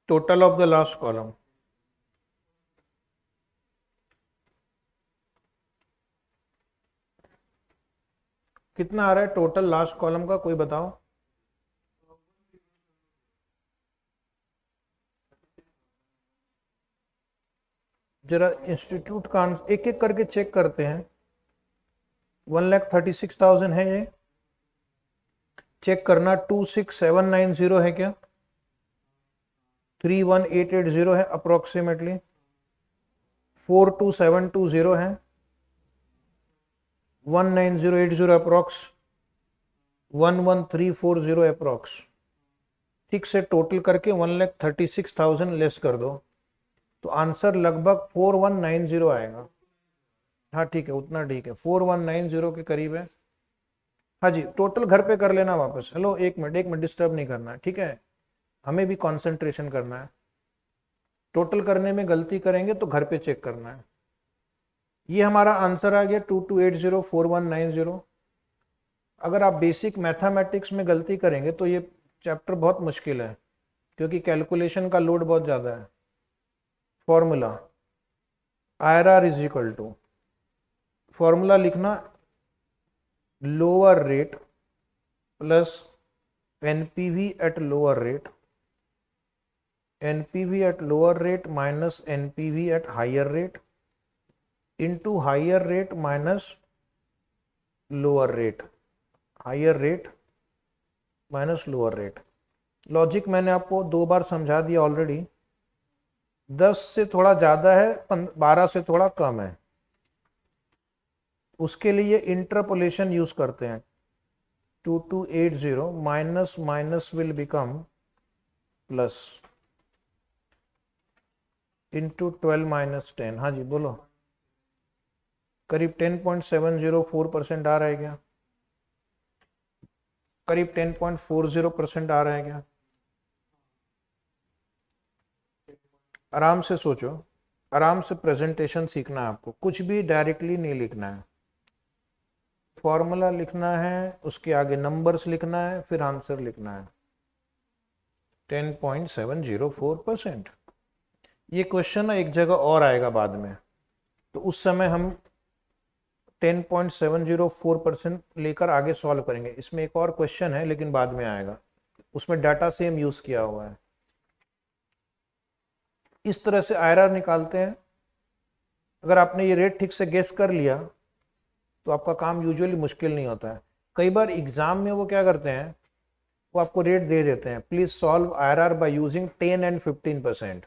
Total of the last column, कितना आ रहा है टोटल लास्ट कॉलम का, कोई बताओ। जरा इंस्टीट्यूट का एक एक करके चेक करते हैं। 1,36,000 है ये, चेक करना। 26,790 है क्या? 31,880 है अप्रोक्सीमेटली। 42,720 है। 1,90,80 अप्रोक्स। 1,1340 अप्रोक्स। ठीक से टोटल करके 1,36,000 लेस कर दो तो आंसर लगभग 4190 आएगा। हाँ ठीक है, उतना ठीक है, 4190 के करीब है। हाँ जी, टोटल घर पे कर लेना वापस। हेलो, एक मिनट डिस्टर्ब नहीं करना है, ठीक है, हमें भी कंसंट्रेशन करना है। टोटल करने में गलती करेंगे तो घर पे चेक करना है। ये हमारा आंसर आ गया 22804190। अगर आप बेसिक मैथमेटिक्स में गलती करेंगे तो ये चैप्टर बहुत मुश्किल है, क्योंकि कैलकुलेशन का लोड बहुत ज़्यादा है। Formula IRR is equal to, formula लिखना lower rate plus NPV at lower rate, NPV at lower rate minus NPV at higher rate into higher rate minus lower rate, higher rate minus lower rate. Logic मैंने आपको 2 बार समझा दिया already. 10 से थोड़ा ज़्यादा है, 12 से थोड़ा कम है, उसके लिए इंटरपोलेशन यूज करते हैं। 2280 minus minus will become plus into 12 minus 10। हाँ जी बोलो, करीब 10.704% आ रहा है क्या? करीब 10.40% आ रहा है क्या? आराम से सोचो, आराम से प्रेजेंटेशन सीखना है आपको, कुछ भी डायरेक्टली नहीं लिखना है। फॉर्मूला लिखना है, उसके आगे नंबर्स लिखना है, फिर आंसर लिखना है। 10.704%। ये क्वेश्चन ना एक जगह और आएगा बाद में, तो उस समय हम 10.704% लेकर आगे सॉल्व करेंगे। इसमें एक और क्वेश्चन है लेकिन बाद में आएगा, उसमें डाटा सेम यूज किया हुआ है। इस तरह से IRR निकालते हैं। अगर आपने ये रेट ठीक से गेस कर लिया तो आपका काम यूजुअली मुश्किल नहीं होता है। कई बार एग्जाम में वो क्या करते हैं, वो आपको रेट दे देते हैं, please solve IRR by using 10 and 15%,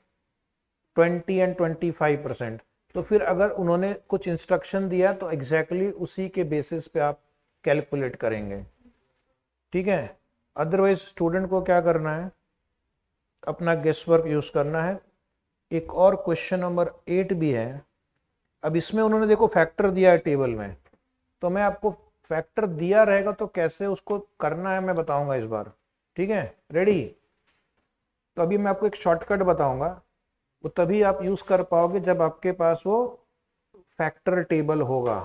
20 and 25%। तो फिर अगर उन्होंने कुछ इंस्ट्रक्शन दिया तो एग्जैक्टली उसी के बेसिस पे आप कैलकुलेट करेंगे, ठीक है। अदरवाइज स्टूडेंट को क्या करना है, अपना गेस वर्क यूज करना है। एक और क्वेश्चन नंबर 8 भी है। अब इसमें उन्होंने देखो फैक्टर दिया है टेबल में, तो मैं आपको फैक्टर दिया रहेगा तो कैसे उसको करना है मैं बताऊंगा इस बार, ठीक है। रेडी? तो अभी मैं आपको एक शॉर्टकट बताऊंगा, वो तभी आप यूज कर पाओगे जब आपके पास वो फैक्टर टेबल होगा।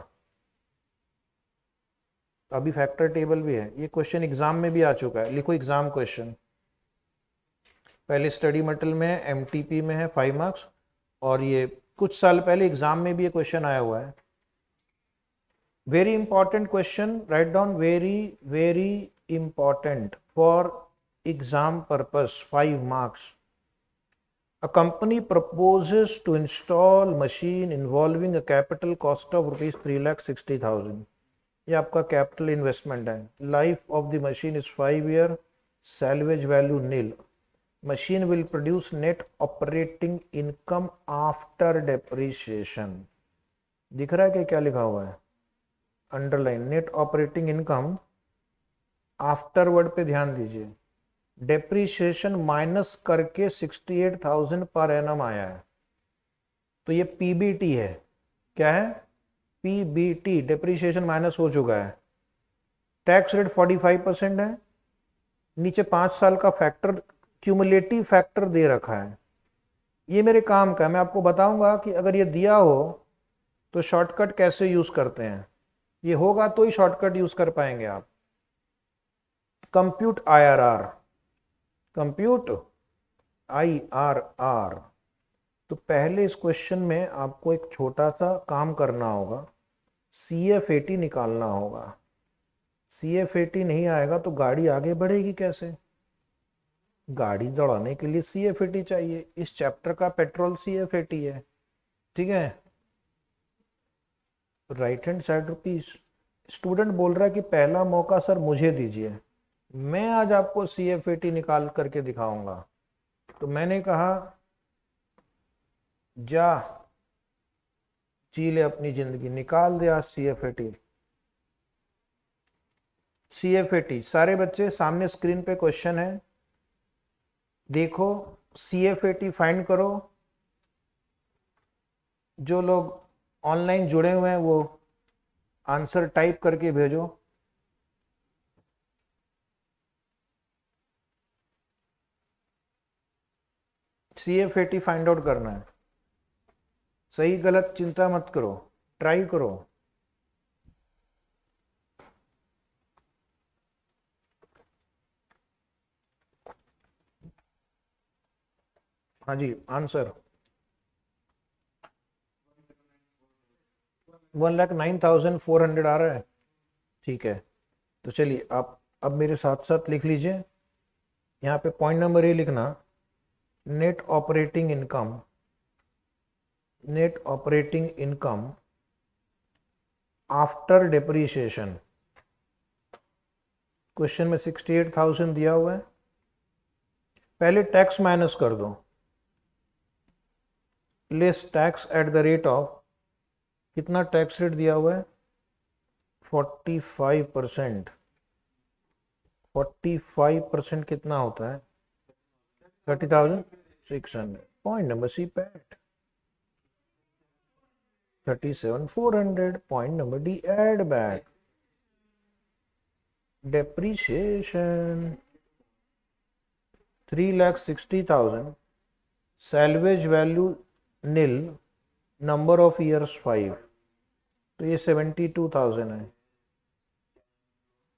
अभी फैक्टर टेबल भी है, ये क्वेश्चन एग्जाम में भी आ चुका है। लिखो एग्जाम क्वेश्चन, पहले स्टडी मटेरियल में है, MTP में है 5 मार्क्स, और ये कुछ साल पहले एग्जाम में भी ये क्वेश्चन आया हुआ है। Very important question, write down, very very important for exam purpose, 5 marks. A company proposes to install machine involving a capital cost of rupees 3,60,000। ये आपका कैपिटल इन्वेस्टमेंट है। Life of the machine is 5 year, salvage value nil. Machine will produce net operating income after depreciation. दिख रहा है कि क्या लिखा हुआ है? Underline, net operating income after word पे ध्यान दीजिए, डेप्रीशिएशन माइनस करके 68,000 पर एनम आया है, तो ये पीबीटी है। क्या है? पीबीटी, डेप्रीशिएशन माइनस हो चुका है। टैक्स रेट 45% है, नीचे 5 साल का फैक्टर, क्यूमुलेटिव फैक्टर दे रखा है। ये मेरे काम का है, मैं आपको बताऊंगा कि अगर ये दिया हो तो शॉर्टकट कैसे यूज करते हैं। ये होगा तो ही शॉर्टकट यूज कर पाएंगे आप। Compute IRR, compute IRR. तो पहले इस क्वेश्चन में आपको एक छोटा सा काम करना होगा, CF80 निकालना होगा। CF80 नहीं आएगा तो गाड़ी आगे बढ़ेगी कैसे? गाड़ी दौड़ाने के लिए CF80 चाहिए। इस चैप्टर का पेट्रोल CF80 है, ठीक है। Right hand side rupees. Student बोल रहा है कि पहला मौका सर मुझे दीजिए, मैं आज आपको CF80 निकाल करके दिखाऊंगा। तो मैंने कहा जा जी ले अपनी जिंदगी, निकाल दे आज CF80। CF80, सारे बच्चे सामने स्क्रीन पे क्वेश्चन है, देखो CF80 फाइंड करो। जो लोग ऑनलाइन जुड़े हुए हैं वो आंसर टाइप करके भेजो। CF80 फाइंड आउट करना है, सही गलत चिंता मत करो, ट्राई करो। हाँ जी, आंसर 1,09,400 आ रहा है, ठीक है। तो चलिए आप अब मेरे साथ साथ लिख लीजिए, यहाँ पे पॉइंट नंबर ए लिखना, net operating income, net operating income after depreciation. Question में 68,000 दिया हुआ है, पहले टैक्स माइनस कर दो, less tax at the rate of, कितना टैक्स रेट दिया हुआ है? 45%। 45% कितना होता है? 30,600। Point number C PAT, 37,400। Point number D add back, depreciation 3,60,000, salvage value nil, number of years 5, तो ये 72,000 है।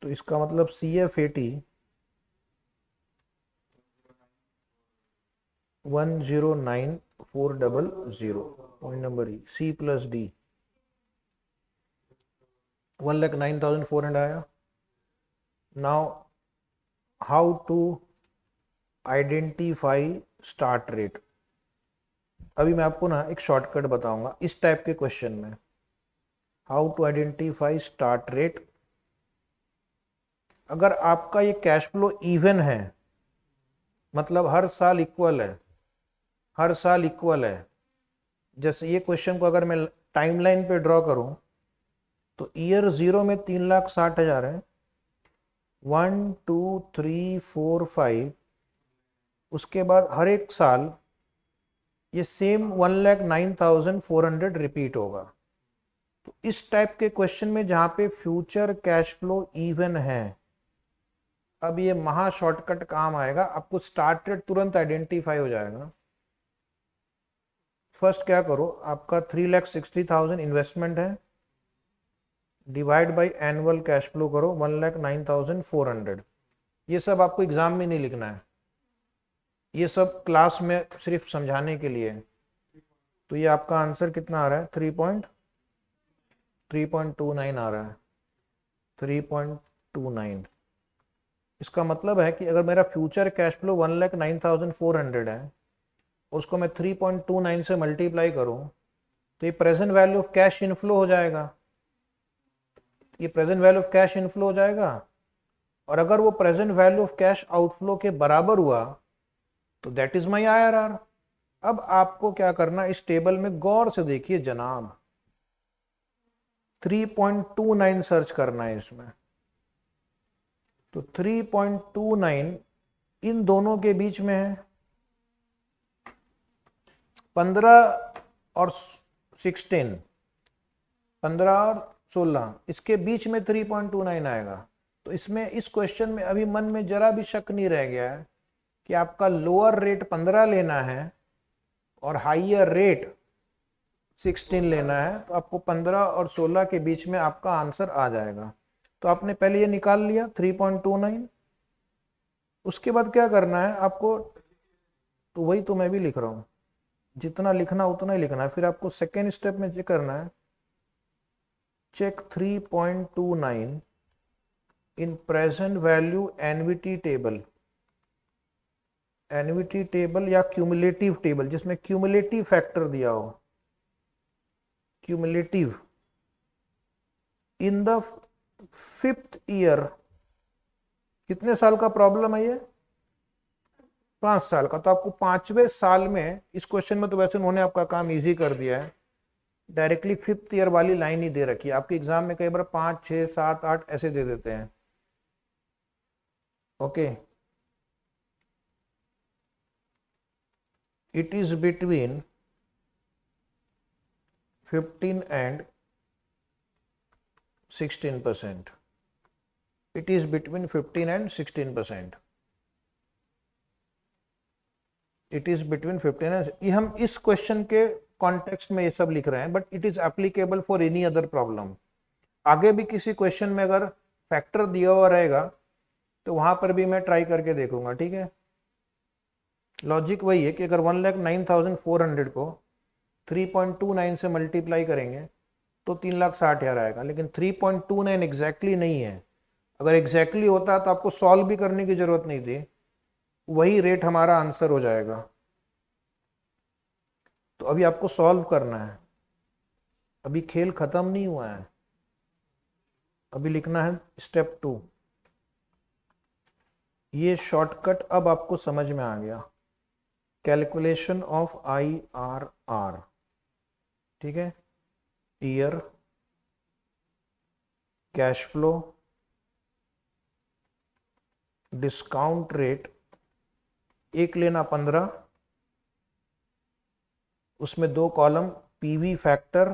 तो इसका मतलब CF80 109,400। Point number E, C plus D, 1,09,400 आया। Now how to identify start rate. अभी मैं आपको ना एक शॉर्टकट बताऊंगा इस टाइप के क्वेश्चन में, how to identify start rate. अगर आपका ये कैश फ्लो इवन है, मतलब हर साल इक्वल है, हर साल इक्वल है, जैसे ये क्वेश्चन को अगर मैं टाइमलाइन पे ड्रॉ करूं तो ईयर 0 में 3,60,000 है, 1 2 3 4 5, उसके बाद हर एक साल ये सेम 1,09,400 रिपीट होगा। तो इस टाइप के क्वेश्चन में जहां पे फ्यूचर कैश फ्लो इवन है, अब ये महा शॉर्टकट काम आएगा, आपको स्टार्ट रेट तुरंत आइडेंटिफाई हो जाएगा। फर्स्ट क्या करो, आपका 3,60,000 इन्वेस्टमेंट है, divide by annual cash flow करो 1,09,400। ये सब आपको एग्जाम में नहीं लिखना है, ये सब क्लास में सिर्फ समझाने के लिए। तो ये आपका आंसर कितना आ रहा है? 3.29 आ रहा है, 3.29। इसका मतलब है कि अगर मेरा फ्यूचर कैश फ्लो 1,09,400 है, उसको मैं 3.29 से मल्टीप्लाई करूं तो ये present value of cash inflow हो जाएगा, ये present value of cash inflow हो जाएगा। और अगर वो present value of cash outflow के बराबर हुआ तो दैट इज माई IRR। अब आपको क्या करना, इस टेबल में गौर से देखिए जनाब, 3.29 सर्च करना है इसमें। तो 3.29 इन दोनों के बीच में है, 15 और 16, 15 और 16, इसके बीच में 3.29 आएगा। तो इसमें इस क्वेश्चन में अभी मन में जरा भी शक नहीं रह गया है कि आपका लोअर रेट 15 लेना है और हाइयर रेट 16 लेना है। तो आपको 15 और 16 के बीच में आपका आंसर आ जाएगा। तो आपने पहले ये निकाल लिया 3.29। उसके बाद क्या करना है आपको, तो वही तो मैं भी लिख रहा हूं, जितना लिखना उतना ही लिखना है। फिर आपको सेकेंड स्टेप में चेक करना है, check 3.29 in present value NVT table. NVT table या क्यूमुलेटिव टेबल जिसमें क्यूमुलेटिव फैक्टर दिया हो, cumulative in the 5th year. कितने साल का प्रॉब्लम है ये, 5 साल का। तो आपको 5वें साल में, इस क्वेश्चन में तो वैसे उन्होंने आपका काम इजी कर दिया है, डायरेक्टली 5th ईयर वाली लाइन ही दे रखी है। आपके एग्जाम में कई बार 5, 6, 7, 8 ऐसे दे देते हैं। Okay, it is between 15 and 16%। It is between 15 and 16%। It is between 15 and, ये हम इस क्वेश्चन के कॉन्टेक्स्ट में ये सब लिख रहे हैं, but it is applicable for any other problem. आगे भी किसी क्वेश्चन में अगर फैक्टर दिया हुआ रहेगा तो वहां पर भी मैं ट्राई करके देखूंगा, ठीक है। लॉजिक वही है कि अगर 1,09,400 को 3.29 से मल्टीप्लाई करेंगे तो 3,60,000 आएगा, लेकिन 3.29 एग्जैक्टली नहीं है। अगर एग्जैक्टली होता तो आपको सॉल्व भी करने की जरूरत नहीं थी, वही रेट हमारा आंसर हो जाएगा। तो अभी आपको सॉल्व करना है, अभी खेल खत्म नहीं हुआ है। अभी लिखना है स्टेप 2। ये शॉर्टकट अब आपको समझ में आ गया, कैलकुलेशन ऑफ IRR, ठीक है। Year, cash flow, discount rate, एक लेना 15, उसमें 2 कॉलम पीवी फैक्टर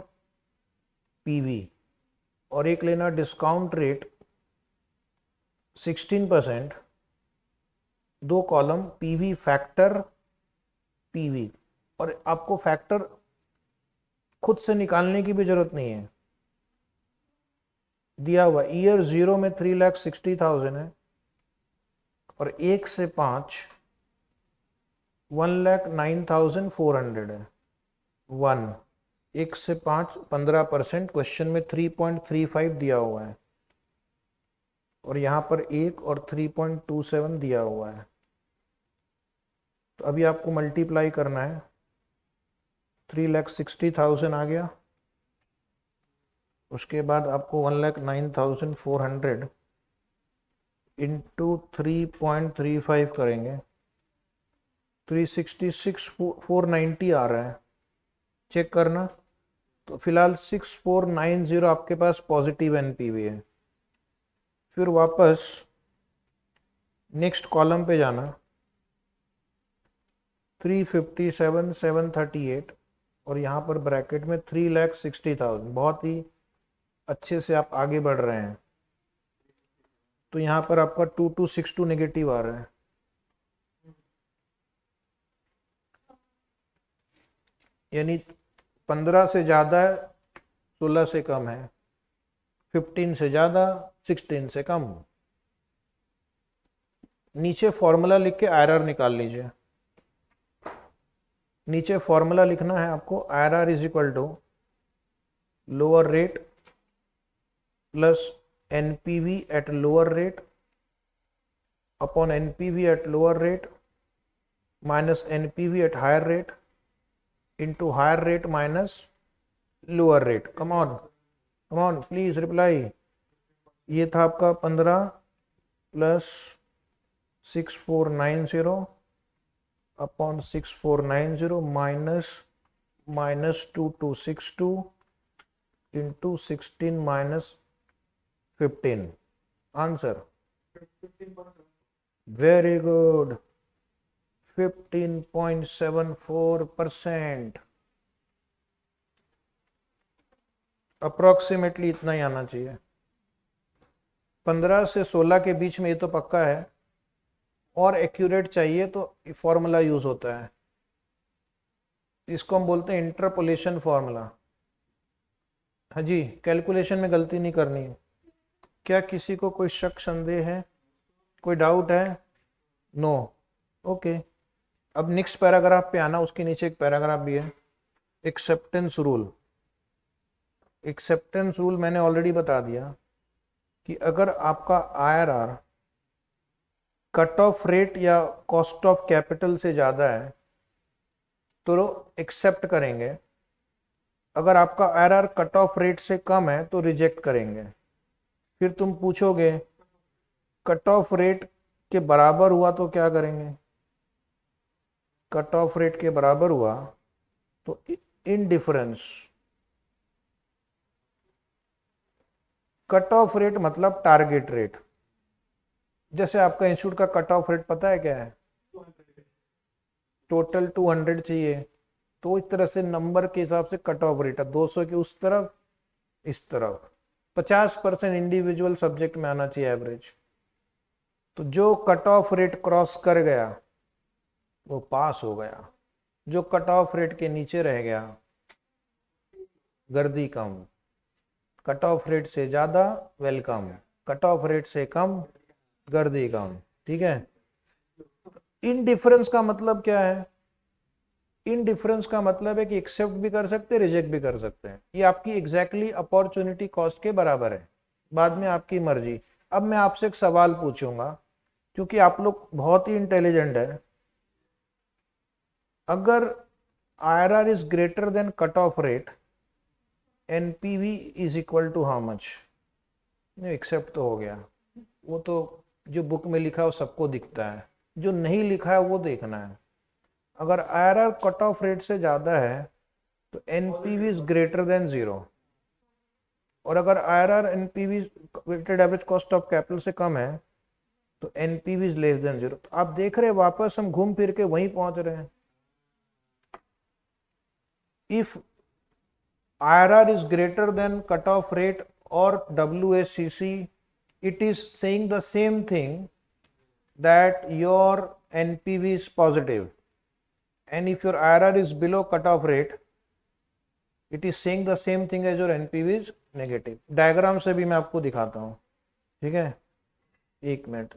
पीवी, और एक लेना discount rate 16%, 2 column PV factor PV. और आपको फैक्टर खुद से निकालने की भी जरूरत नहीं है, दिया हुआ ईयर 0 में 3,60,000 है और 1 से 5 1,09,400 है। 1 से 5 15%, क्वेश्चन में 3.35 दिया हुआ है और यहां पर 1 और 3.27 दिया हुआ है। तो अभी आपको मल्टीप्लाई करना है, 3,60,000 आ गया, उसके बाद आपको 1,09,400 इंटू 3.35 करेंगे, 366,490 आ रहा है, चेक करना। तो फिलहाल 6,490 आपके पास पॉजिटिव एनपीवी है। फिर वापस नेक्स्ट कॉलम पे जाना, 357,738 और यहाँ पर ब्रैकेट में 3,60,000। बहुत ही अच्छे से आप आगे बढ़ रहे हैं। तो यहाँ पर आपका 2262 नेगेटिव आ रहा है, यानी 15 से ज्यादा है, 16 से कम है, 15 से ज्यादा, 16 से कम। नीचे फॉर्मूला लिख के IRR निकाल लीजिए। नीचे फॉर्मूला लिखना है आपको, IRR is equal to lower rate plus NPV at lower rate upon NPV at lower rate minus NPV at higher rate into higher rate minus lower rate. Come on please reply. ये था आपका 15 plus 6,490 upon 6490 minus 2262 into 16 minus 15 answer very good 15.74%। Approximately इतना ही आना चाहिए। 15 से 16 के बीच में ये तो पक्का है, और एक्यूरेट चाहिए तो फॉर्मूला यूज होता है, इसको हम बोलते हैं इंटरपोलेशन फॉर्मूला। हाँ जी, कैलकुलेशन में गलती नहीं करनी है। क्या किसी को कोई शक संदेह है, कोई डाउट है? No, okay. अब नेक्स्ट पैराग्राफ पे आना, उसके नीचे एक पैराग्राफ भी है, एक्सेप्टेंस रूल। एक्सेप्टेंस रूल मैंने ऑलरेडी बता दिया कि अगर आपका IRR कट ऑफ रेट या कॉस्ट ऑफ कैपिटल से ज्यादा है तो एक्सेप्ट करेंगे, अगर आपका IRR कट ऑफ रेट से कम है तो रिजेक्ट करेंगे। फिर तुम पूछोगे कट ऑफ रेट के बराबर हुआ तो क्या करेंगे? कट ऑफ रेट के बराबर हुआ तो इनडिफरेंस। कट ऑफ रेट मतलब टारगेट रेट। जैसे आपका इंस्टीट्यूट का कट ऑफ रेट पता है क्या है? टोटल 200 चाहिए, तो इस तरह से नंबर के हिसाब से कट ऑफ रेट है 200 के उस तरफ इस तरफ। 50% इंडिविजुअल सब्जेक्ट में आना चाहिए एवरेज। तो जो कट ऑफ रेट क्रॉस कर गया वो पास हो गया, जो कट ऑफ रेट के नीचे रह गया गर्दी कम। कट ऑफ रेट से ज्यादा वेलकम, कट ऑफ रेट से कम गर्दी कम। ठीक है। इनडिफरेंस का मतलब क्या है? इनडिफरेंस का मतलब है कि एक्सेप्ट भी कर सकते हैं, रिजेक्ट भी कर सकते हैं। ये आपकी एग्जैक्टली अपॉर्चुनिटी कॉस्ट के बराबर है, बाद में आपकी मर्जी। अब मैं आपसे एक सवाल पूछूंगा, क्योंकि आप लोग बहुत ही इंटेलिजेंट है। अगर IRR is greater than cut off rate, NPV is equal to how much? Accept तो हो गया, वो तो जो बुक में लिखा है वो सबको दिखता है, जो नहीं लिखा है वो देखना है। अगर IRR कट ऑफ रेट से ज्यादा है तो NPV इज ग्रेटर देन 0, और अगर IRR NPV weighted average cost of capital से कम है तो NPV इज लेस देन 0। तो आप देख रहे हैं वापस हम घूम फिर के वहीं पहुंच रहे हैं। If IRR is greater than cutoff rate or WACC, it is saying the same thing that your NPV is positive, and if your IRR is below cutoff rate, it is saying the same thing as your NPV is negative. Diagram से भी मैं आपको दिखाता हूँ, ठीक है? एक minute,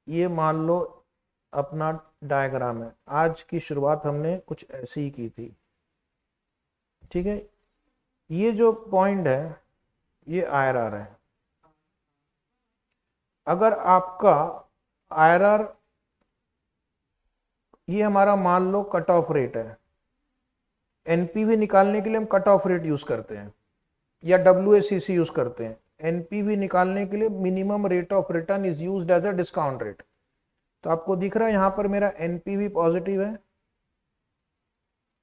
ये मान लो अपना डायग्राम है। आज की शुरुआत हमने कुछ ऐसी ही की थी, ठीक है? ये जो पॉइंट है ये IRR है। अगर आपका IRR, ये हमारा मान लो कट ऑफ रेट है, NPV निकालने के लिए हम कट ऑफ रेट यूज करते हैं या WACC यूज करते हैं। NPV निकालने के लिए minimum rate of return is used as a discount rate. तो आपको दिख रहा है यहां पर मेरा NPV पॉजिटिव है,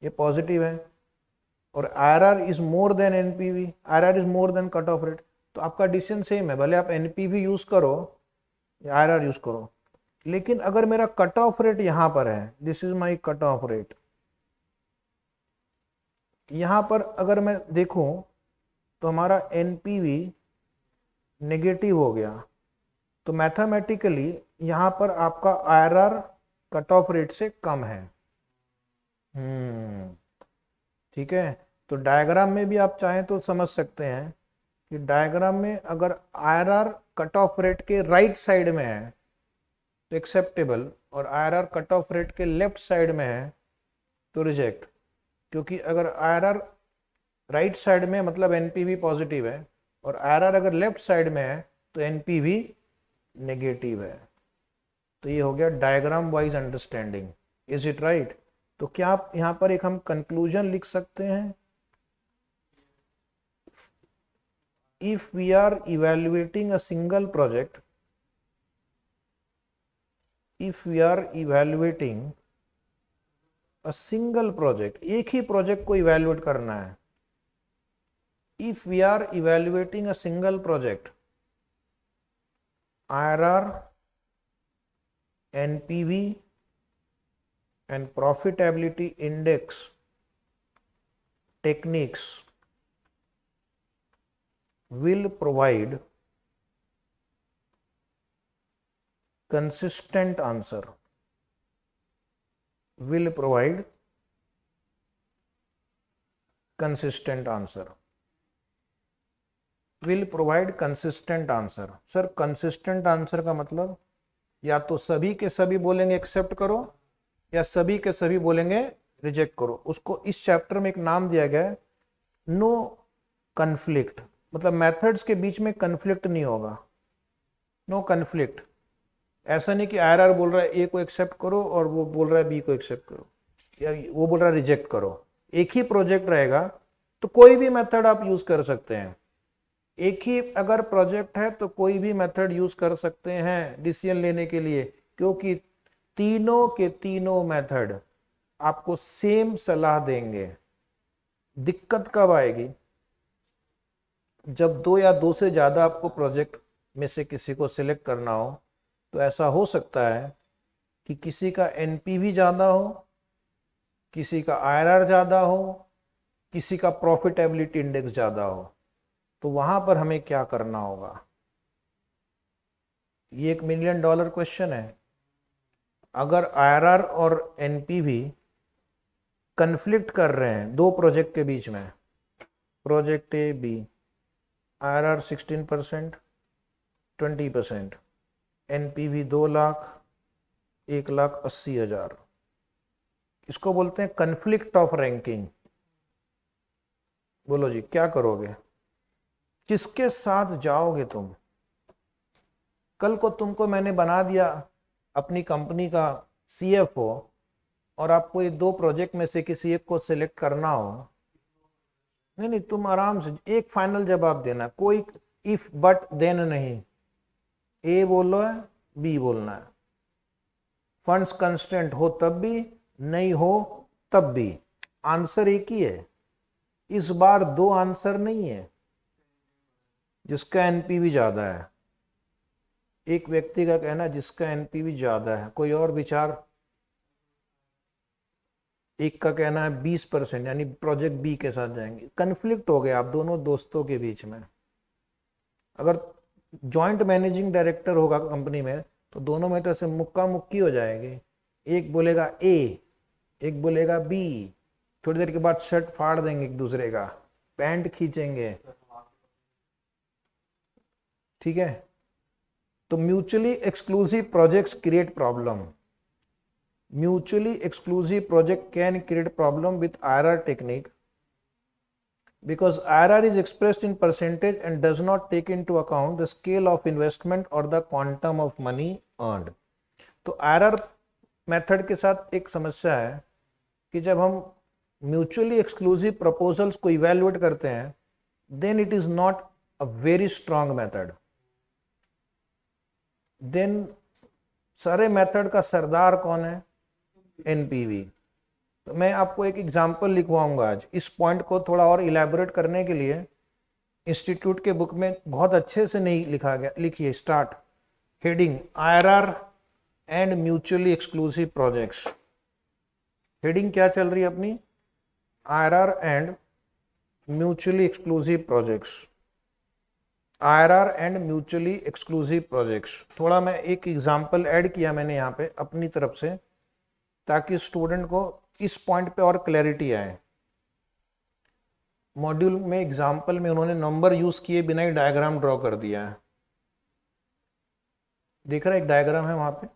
ये पॉजिटिव है, और IRR is more than NPV, IRR is more than cut off rate. तो आपका डिसीजन सेम है, भले आप NPV यूज करो या IRR यूज करो। लेकिन अगर मेरा कट ऑफ रेट यहां पर है, this is my cut off rate, यहां पर अगर मैं देखूं तो हमारा NPV नेगेटिव हो गया, तो मैथमेटिकली यहां पर आपका IRR कट ऑफ रेट से कम है। ठीक है। तो डायग्राम में भी आप चाहें तो समझ सकते हैं कि डायग्राम में अगर IRR कट ऑफ रेट के राइट साइड में है तो एक्सेप्टेबल, और IRR कट ऑफ रेट के लेफ्ट साइड में है तो रिजेक्ट। क्योंकि अगर IRR राइट साइड में मतलब NPV पॉजिटिव है, और IRR अगर लेफ्ट साइड में है तो NPV नेगेटिव है। तो ये हो गया diagram wise understanding. Is it right? तो क्या आप यहां पर एक हम कंक्लूजन लिख सकते हैं? If we are evaluating a single project, if we are evaluating a single project, एक ही प्रोजेक्ट को इवैल्यूएट करना है. If we are evaluating a single project, IRR, NPV and profitability index techniques will provide consistent answer, will provide consistent answer, will provide consistent answer. Sir consistent answer का मतलब या तो सभी के सभी बोलेंगे एक्सेप्ट करो या सभी के सभी बोलेंगे रिजेक्ट करो. उसको इस चैप्टर में एक नाम दिया गया है नो कन्फ्लिक्ट, मतलब मेथड्स के बीच में कन्फ्लिक्ट नहीं होगा, नो कन्फ्लिक्ट. ऐसा नहीं कि IRR बोल रहा है ए को एक्सेप्ट करो और वो बोल रहा है बी को एक्सेप्ट करो या वो बोल रहा है रिजेक्ट करो. एक ही प्रोजेक्ट रहेगा तो कोई भी मेथड आप यूज कर सकते हैं. एक ही अगर प्रोजेक्ट है तो कोई भी मेथड यूज कर सकते हैं डिसीजन लेने के लिए, क्योंकि तीनों के तीनों मेथड आपको सेम सलाह देंगे. दिक्कत कब आएगी? जब दो या दो से ज्यादा आपको प्रोजेक्ट में से किसी को सिलेक्ट करना हो, तो ऐसा हो सकता है कि किसी का NPV ज्यादा हो, किसी का IRR ज्यादा हो, किसी का प्रॉफिटेबिलिटी इंडेक्स ज्यादा हो. तो वहां पर हमें क्या करना होगा? ये $1 मिलियन क्वेश्चन है. अगर IRR और NPV कन्फ्लिक्ट कर रहे हैं दो प्रोजेक्ट के बीच में, project A B, IRR 16%, 20%, NPV 2 lakh, 1,80,000, इसको बोलते हैं कन्फ्लिक्ट ऑफ रैंकिंग. बोलो जी क्या करोगे? किसके साथ जाओगे तुम? कल को तुमको मैंने बना दिया अपनी कंपनी का CFO और आपको ये दो प्रोजेक्ट में से किसी एक को सिलेक्ट करना हो, नहीं नहीं, तुम आराम से एक फाइनल जवाब देना, कोई इफ बट देन नहीं. ए बोलो है, बी बोलना है. फंड्स कंस्टेंट हो तब भी, नहीं हो तब भी, आंसर एक ही है. इस बार दो आंसर नहीं है. जिसका NPV ज्यादा है, एक व्यक्ति का कहना जिसका NPV ज्यादा है, कोई और विचार? एक का कहना है 20%, यानी प्रोजेक्ट बी के साथ जाएंगे. कन्फ्लिक्ट हो गया आप दोनों दोस्तों के बीच में. अगर जॉइंट मैनेजिंग डायरेक्टर होगा कंपनी में तो दोनों में तो से मुक्का मुक्की हो जाएगी. एक बोलेगा A, एक बोलेगा B, थोड़ी देर के बाद शर्ट फाड़ देंगे एक दूसरे का, पैंट खींचेंगे. ठीक है, तो mutually exclusive projects create problem. Mutually exclusive project can create problem with IRR technique because IRR is expressed in percentage and does not take into account the scale of investment or the quantum of money earned. तो IRR मेथड के साथ एक समस्या है कि जब हम म्यूचुअली एक्सक्लूसिव प्रपोजल्स को इवैल्यूएट करते हैं, then it is not a very strong method. Then सारे मेथड का सरदार कौन है? NPV. तो मैं आपको एक एग्जांपल लिखवाऊंगा आज. इस पॉइंट को थोड़ा और इलैबोरेट करने के लिए इंस्टीट्यूट के बुक में बहुत अच्छे से नहीं लिखा गया. लिखिए start, heading IRR and mutually exclusive projects. Heading क्या चल रही है अपनी? IRR and mutually exclusive projects. IRR and mutually exclusive projects. थोड़ा मैं एक एग्जांपल ऐड किया मैंने यहाँ पे अपनी तरफ से, ताकि स्टूडेंट को इस पॉइंट पे और क्लैरिटी आए. मॉड्यूल में एग्जांपल में उन्होंने नंबर यूज किए बिना ही डायग्राम ड्रॉ कर दिया है. देख रहा है एक डायग्राम है वहां पे,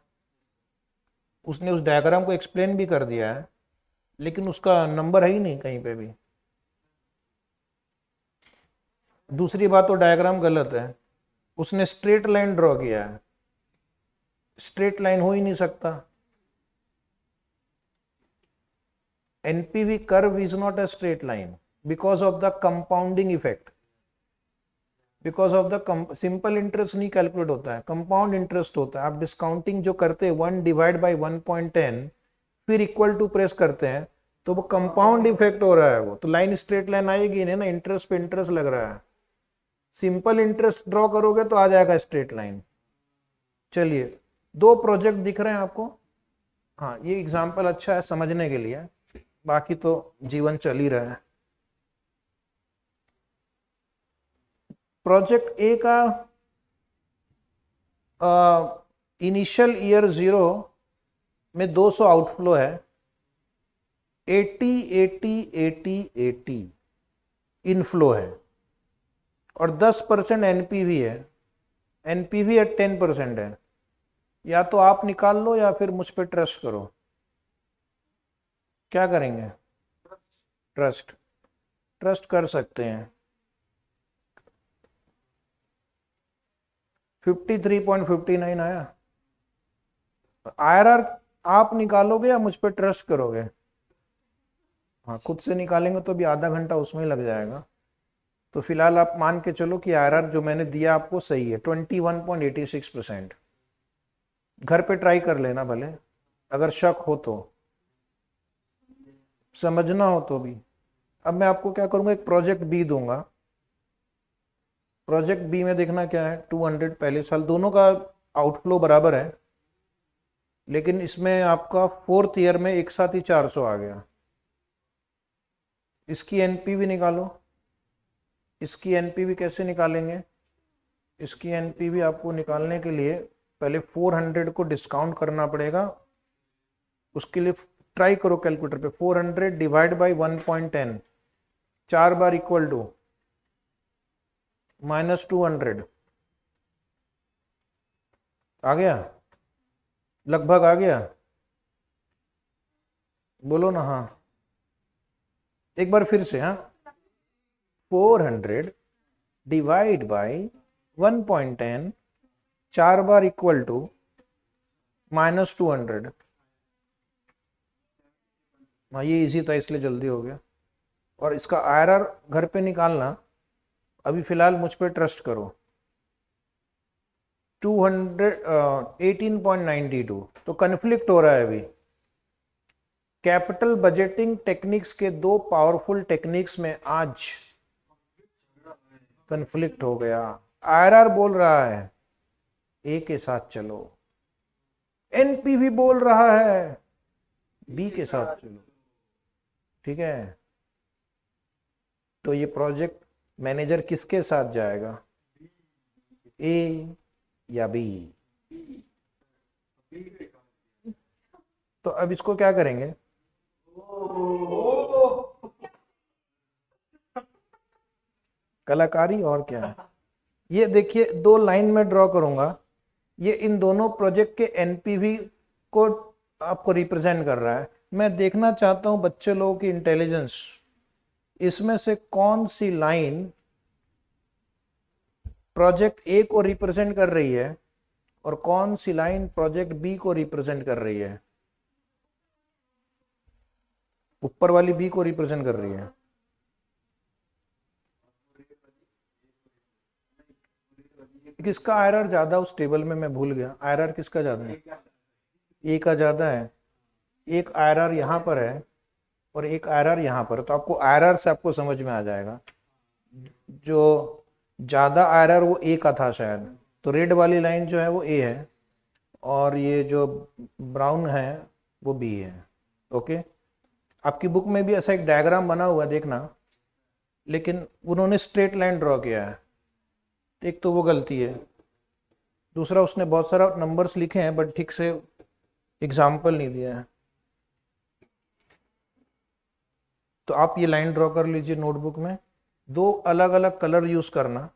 उसने उस डायग्राम को एक्सप्लेन भी कर दिया है, लेकिन उसका नंबर है ही नहीं कहीं पे भी. दूसरी बात, तो डायग्राम गलत है, उसने स्ट्रेट लाइन ड्रॉ किया है. स्ट्रेट लाइन हो ही नहीं सकता. NPV curve is not a straight line because of the compounding effect. Because of the simple interest नहीं कैलकुलेट होता है, कंपाउंड इंटरेस्ट होता है. आप डिस्काउंटिंग जो करते हैं 1 डिवाइड बाई 1.10, फिर इक्वल टू प्रेस करते हैं तो वो कंपाउंड इफेक्ट हो रहा है, वो तो लाइन स्ट्रेट लाइन आएगी नहीं ना, इंटरेस्ट पे इंटरेस्ट लग रहा है। सिंपल इंटरेस्ट ड्रॉ करोगे तो आ जाएगा स्ट्रेट लाइन। चलिए, दो प्रोजेक्ट दिख रहे हैं आपको। हाँ, ये एग्जाम्पल अच्छा है समझने के लिए, बाकी तो जीवन चल ही रहा है। प्रोजेक्ट ए का इनिशियल ईयर 0 में 200 आउटफ्लो है, 80 80 80 80 इनफ्लो है, और 10% एनपीवी है। एनपीवी एट 10% है। या तो आप निकाल लो या फिर मुझ पे ट्रस्ट करो। क्या करेंगे? ट्रस्ट। ट्रस्ट कर सकते हैं। 53.59 आया। आईआरआर आप निकालोगे या मुझ पे ट्रस्ट करोगे? हाँ, खुद से निकालेंगे तो भी आधा घंटा उसमें ही लग जाएगा। तो फिलहाल आप मान के चलो कि आईआरआर जो मैंने दिया आपको सही है, 21.86%। घर पे ट्राई कर लेना भले, अगर शक हो तो, समझना हो तो भी। अब मैं आपको क्या करूंगा, एक प्रोजेक्ट बी दूंगा। प्रोजेक्ट बी में देखना क्या है, 200 पहले साल, दोनों का आउटफ्लो बराबर है, लेकिन इसमें आपका 4th ईयर में एक साथ ही 400 आ गया। इसकी एनपीवी निकालो। इसकी एनपीवी कैसे निकालेंगे? इसकी एनपीवी आपको निकालने के लिए पहले 400 को डिस्काउंट करना पड़ेगा। उसके लिए ट्राई करो कैलकुलेटर पे, 400 डिवाइड बाई 1.10, 4 बार इक्वल टू -200। आ गया? लगभग आ गया? बोलो ना हाँ। एक बार फिर से, हाँ, 400 डिवाइड बाई 1.10, 4 बार इक्वल टू -200। हाँ, ये इजी था इसलिए जल्दी हो गया। और इसका आईआरआर घर पे निकालना, अभी फिलहाल मुझ पे ट्रस्ट करो। 18.92 तो कन्फ्लिक्ट हो रहा है अभी। कैपिटल बजटिंग टेक्निक्स के दो पावरफुल टेक्निक्स में आज कन्फ्लिक्ट हो गया। आईआरआर बोल रहा है ए के साथ चलो, एनपीवी बोल रहा है बी के साथ चलो। ठीक है, तो ये प्रोजेक्ट मैनेजर किसके साथ जाएगा, ए या बी? तो अब इसको क्या करेंगे, कलाकारी और क्या है। ये देखिए, दो लाइन में ड्रॉ करूंगा, ये इन दोनों प्रोजेक्ट के एनपीवी को आपको रिप्रेजेंट कर रहा है। मैं देखना चाहता हूं बच्चे लोगों की इंटेलिजेंस, इसमें से कौन सी लाइन प्रोजेक्ट ए को रिप्रेजेंट कर रही है और कौन सी लाइन प्रोजेक्ट बी को रिप्रेजेंट कर रही है। ऊपर वाली बी को रिप्रेजेंट कर रही है। किसका आईआरआर ज्यादा उस टेबल में, मैं भूल गया, आईआरआर किसका ज्यादा है? ए का ज्यादा है। एक आईआरआर यहां पर है और एक आईआरआर यहां पर, तो आपको आईआरआर से आपको समझ में आ जाएगा। जो ज्यादा आईआरआर वो ए का था शायद, तो रेड वाली लाइन जो है वो ए है और ये जो ब्राउन है वो बी है। ओके, आपकी बुक में भी ऐसा एक डायग्राम बना हुआ है देखना, लेकिन उन्होंने स्ट्रेट लाइन ड्रॉ किया है। एक तो वो गलती है, दूसरा उसने बहुत सारा नंबर्स लिखे हैं बट ठीक से एग्जाम्पल नहीं दिया है। तो आप ये लाइन ड्रॉ कर लीजिए नोटबुक में, दो अलग अलग कलर यूज करना,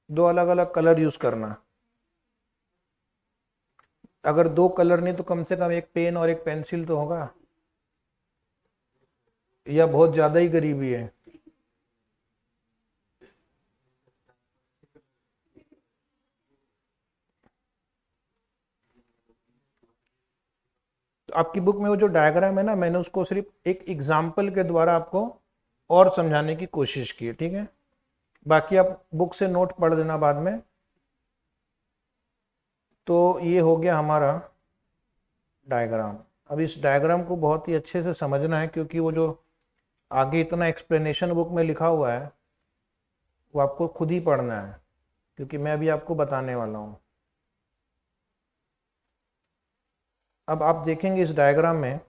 दो अलग अलग कलर यूज करना। अगर दो कलर नहीं तो कम से कम एक पेन और एक पेंसिल तो होगा, या बहुत ज्यादा ही गरीबी है। तो आपकी बुक में वो जो डायग्राम है ना, मैंने उसको सिर्फ एक एग्जाम्पल के द्वारा आपको और समझाने की कोशिश की है। ठीक है, बाकी आप बुक से नोट पढ़ देना बाद में। तो ये हो गया हमारा डायग्राम। अब इस डायग्राम को बहुत ही अच्छे से समझना है, क्योंकि वो जो आगे इतना एक्सप्लेनेशन बुक में लिखा हुआ है वो आपको खुद ही पढ़ना है, क्योंकि मैं अभी आपको बताने वाला हूँ। अब आप देखेंगे इस डायग्राम में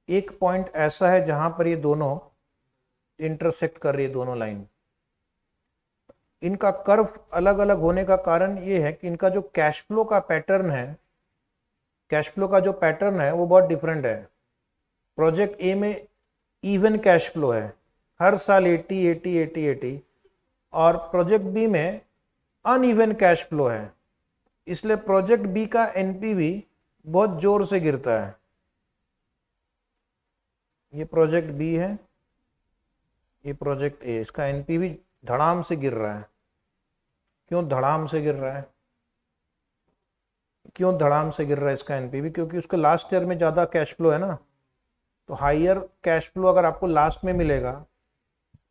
एक पॉइंट ऐसा है जहां पर ये दोनों इंटरसेक्ट कर रही है, दोनों लाइन। इनका कर्व अलग अलग होने का कारण ये है कि इनका जो कैश फ्लो का पैटर्न है, कैश फ्लो का जो पैटर्न है वो बहुत डिफरेंट है। प्रोजेक्ट ए में इवन कैश फ्लो है, हर साल 80 80 80 80, और प्रोजेक्ट बी में अनइवन कैश फ्लो है, इसलिए प्रोजेक्ट बी का एनपीवी बहुत जोर से गिरता है। ये प्रोजेक्ट बी है, ये प्रोजेक्ट ए, इसका एनपीवी धड़ाम से गिर रहा है। क्यों धड़ाम से गिर रहा है? क्यों धड़ाम से गिर रहा है इसका एनपीवी? क्योंकि उसका लास्ट ईयर में ज्यादा कैश फ्लो है ना, तो हाइयर कैश फ्लो अगर आपको लास्ट में मिलेगा,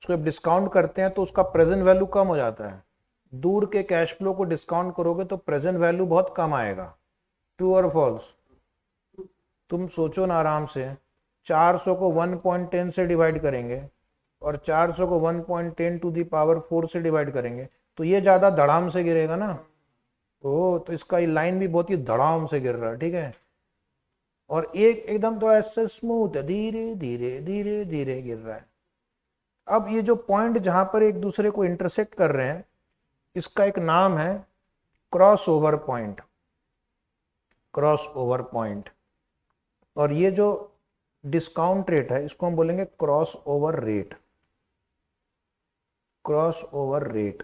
उसको डिस्काउंट करते हैं तो उसका प्रेजेंट वैल्यू कम हो जाता है। दूर के कैश फ्लो को डिस्काउंट करोगे तो प्रेजेंट वैल्यू बहुत कम आएगा। ट्रू और फॉल्स? तुम सोचो ना आराम से, 400 को 1.10 से डिवाइड करेंगे और 400 को 1.10 टू दी पावर 4 से डिवाइड करेंगे, तो ये ज्यादा धड़ाम से गिरेगा ना। तो इसका ये लाइन भी बहुत ही धड़ाम से गिर रहा है, ठीक है। और एक एकदम थोड़ा ऐसे स्मूथ है, धीरे धीरे धीरे धीरे गिर रहा है। अब ये जो पॉइंट जहां पर एक दूसरे को इंटरसेक्ट कर रहे हैं, इसका एक नाम है cross over point. Cross over point. और ये जो डिस्काउंट रेट है इसको हम बोलेंगे cross over rate. Cross over rate.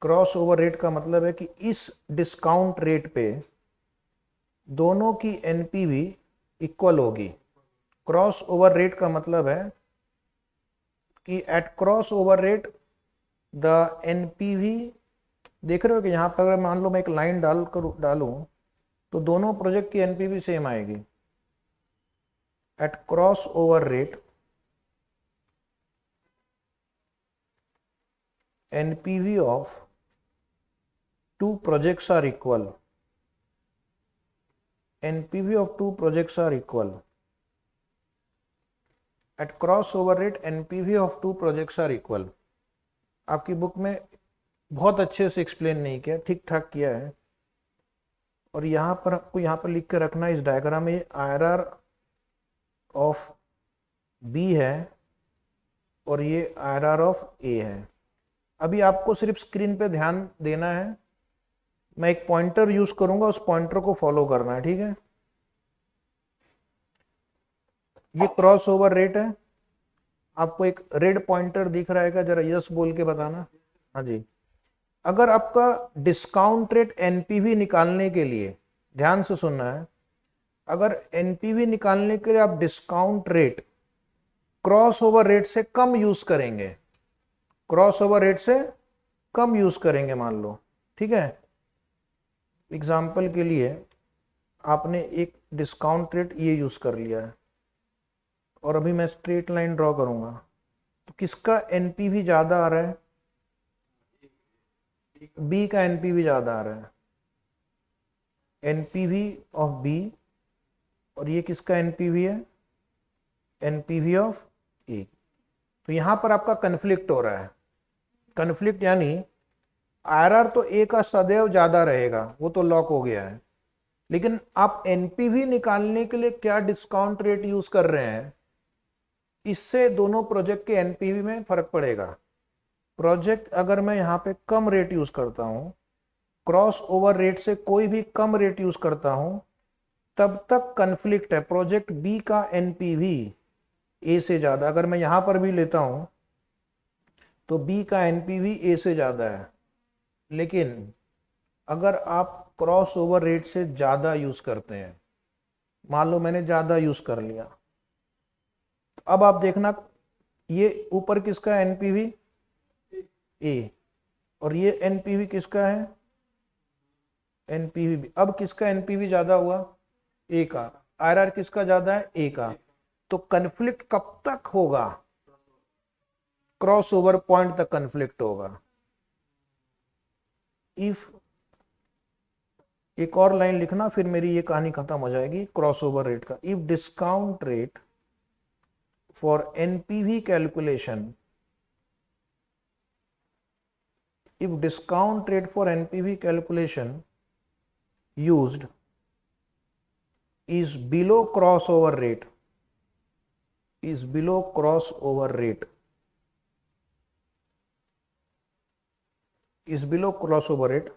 Cross over rate का मतलब है कि इस डिस्काउंट रेट पे दोनों की एनपीवी इक्वल होगी। क्रॉस ओवर रेट का मतलब है कि at cross over rate the NPV, देख रहे हो कि यहां पर अगर मान लो मैं एक लाइन डालूं तो दोनों प्रोजेक्ट की एनपीवी सेम आएगी। At cross over rate NPV of two projects are equal. NPV of two projects are equal. At cross over rate NPV of two projects are equal. आपकी बुक में बहुत अच्छे से एक्सप्लेन नहीं किया, ठीक ठाक किया है। और यहां पर आपको यहां पर लिख कर रखना, इस डायग्राम में आईआरआर ऑफ बी है और ये आईआरआर ऑफ ए है। अभी आपको सिर्फ स्क्रीन पे ध्यान देना है, मैं एक पॉइंटर यूज करूंगा, उस पॉइंटर को फॉलो करना है, ठीक है। ये क्रॉस ओवर रेट है। आपको एक रेड पॉइंटर दिख रहा है, जरा यस बोल के बताना। हाँ जी। अगर आपका डिस्काउंट रेट एनपीवी निकालने के लिए, ध्यान से सुनना है, अगर एनपीवी निकालने के लिए आप discount rate cross over rate से कम यूज करेंगे, क्रॉस ओवर रेट से कम यूज करेंगे मान लो, ठीक है। एग्जाम्पल के लिए आपने एक डिस्काउंट रेट ये यूज कर लिया है और अभी मैं स्ट्रेट लाइन ड्रॉ करूंगा, तो किसका एनपीवी ज्यादा आ रहा है? बी का एनपीवी ज्यादा आ रहा है। NPV of B. और ये किसका एनपीवी है? NPV of A. तो यहां पर आपका कन्फ्लिक्ट हो रहा है। कन्फ्लिक्ट यानी आईआरआर तो ए का सदैव ज्यादा रहेगा, वो तो लॉक हो गया है, लेकिन आप एनपीवी निकालने के लिए क्या डिस्काउंट रेट यूज कर रहे हैं, इससे दोनों प्रोजेक्ट के एनपीवी में फर्क पड़ेगा। प्रोजेक्ट अगर मैं यहां पे कम रेट यूज करता हूं, क्रॉस ओवर रेट से कोई भी कम रेट यूज करता हूं, तब तक कन्फ्लिक्ट है। प्रोजेक्ट बी का एनपीवी ए से ज्यादा, अगर मैं यहां पर भी लेता हूं तो बी का एनपीवी ए से ज्यादा है। लेकिन अगर आप क्रॉस ओवर रेट से ज्यादा यूज करते हैं, मान लो मैंने ज्यादा यूज कर लिया, अब आप देखना ये ऊपर किसका एनपीवी? ए। और ये एनपीवी किसका है? एनपीवी। अब किसका एनपीवी ज्यादा हुआ? ए का। आरआर किसका ज्यादा है? ए का। तो कन्फ्लिक्ट कब तक होगा? क्रॉस ओवर पॉइंट तक कन्फ्लिक्ट होगा। इफ एक और लाइन लिखना, फिर मेरी ये कहानी खत्म हो जाएगी क्रॉसओवर रेट का। If discount rate for NPV calculation, if discount rate for NPV calculation used is below crossover rate, is below crossover rate, is below crossover rate,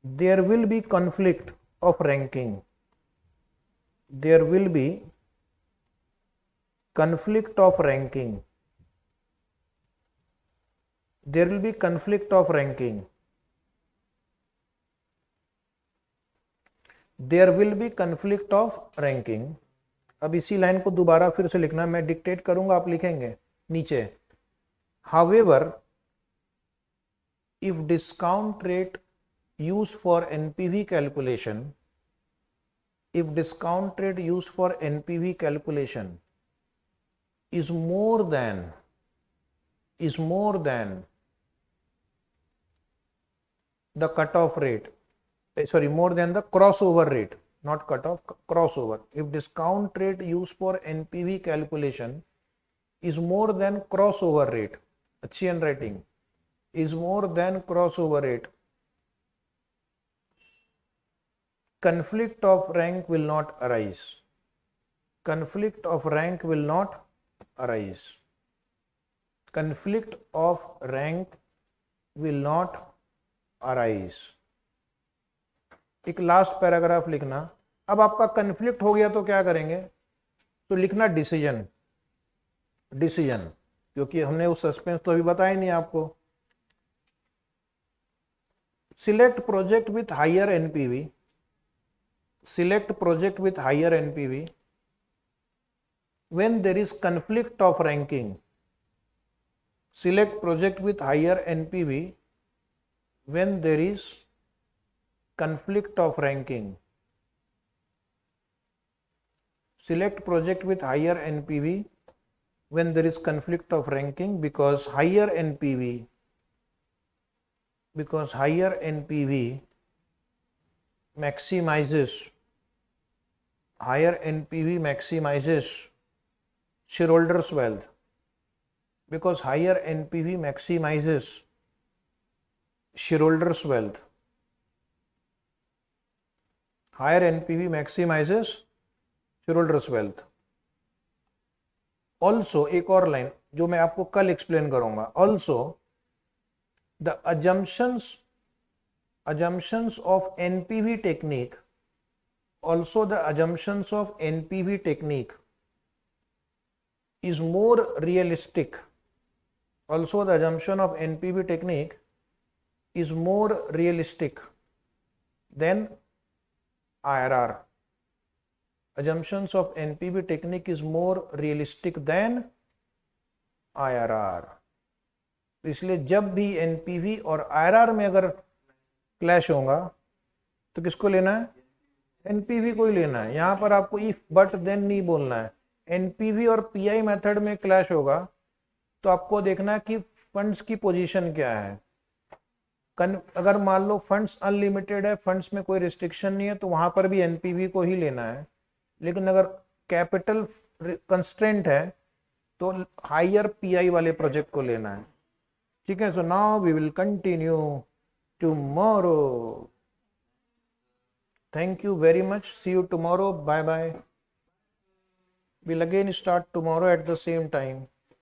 there will be conflict of ranking, there will be conflict of ranking, there will be conflict of ranking, there will be conflict of ranking। अब इसी line को दोबारा फिर से लिखना, मैं dictate करूंगा, आप लिखेंगे नीचे। However, if discount rate used for NPV calculation, if discount rate used for NPV calculation is more than the cutoff rate, sorry, more than the crossover rate, not cutoff, crossover. If discount rate used for NPV calculation is more than crossover rate, अच्छी handwriting, is more than crossover rate, conflict of rank will not arise, conflict of rank will not arise, conflict of rank will not arise। एक last paragraph लिखना। अब आपका conflict हो गया तो क्या करेंगे, तो लिखना डिसीजन, डिसीजन, क्योंकि हमने उस सस्पेंस तो अभी बताया नहीं आपको। Select project with higher NPV, select project with higher NPV when there is conflict of ranking, select project with higher NPV when there is conflict of ranking, select project with higher NPV when there is conflict of ranking, because higher NPV maximizes, higher NPV maximizes shareholders wealth, because higher NPV maximizes shareholders wealth, higher NPV maximizes shareholders wealth। also एक और line जो मैं आपको कल explain करूंगा, also the assumptions of NPV technique, also the assumptions of NPV technique is more realistic, also the assumption of NPV technique is more realistic than IRR, assumptions of NPV technique is more realistic than IRR। इसलिए जब भी NPV और IRR में अगर clash होगा तो किसको लेना है, NPV को ही लेना है। यहां पर आपको इफ बट देन नहीं बोलना है। एनपीवी और पीआई मेथड में क्लैश होगा तो आपको देखना है कि फंड्स की पोजीशन क्या है। अगर मान लो फंड्स अनलिमिटेड है, फंड्स में कोई रिस्ट्रिक्शन नहीं है, तो वहां पर भी एनपीवी को ही लेना है। लेकिन अगर कैपिटल कंस्ट्रेंट है तो हायर पीआई वाले प्रोजेक्ट को लेना है। ठीक है, so now we will continue tomorrow. Thank you very much, see you tomorrow, bye bye. We'll again start tomorrow at the same time.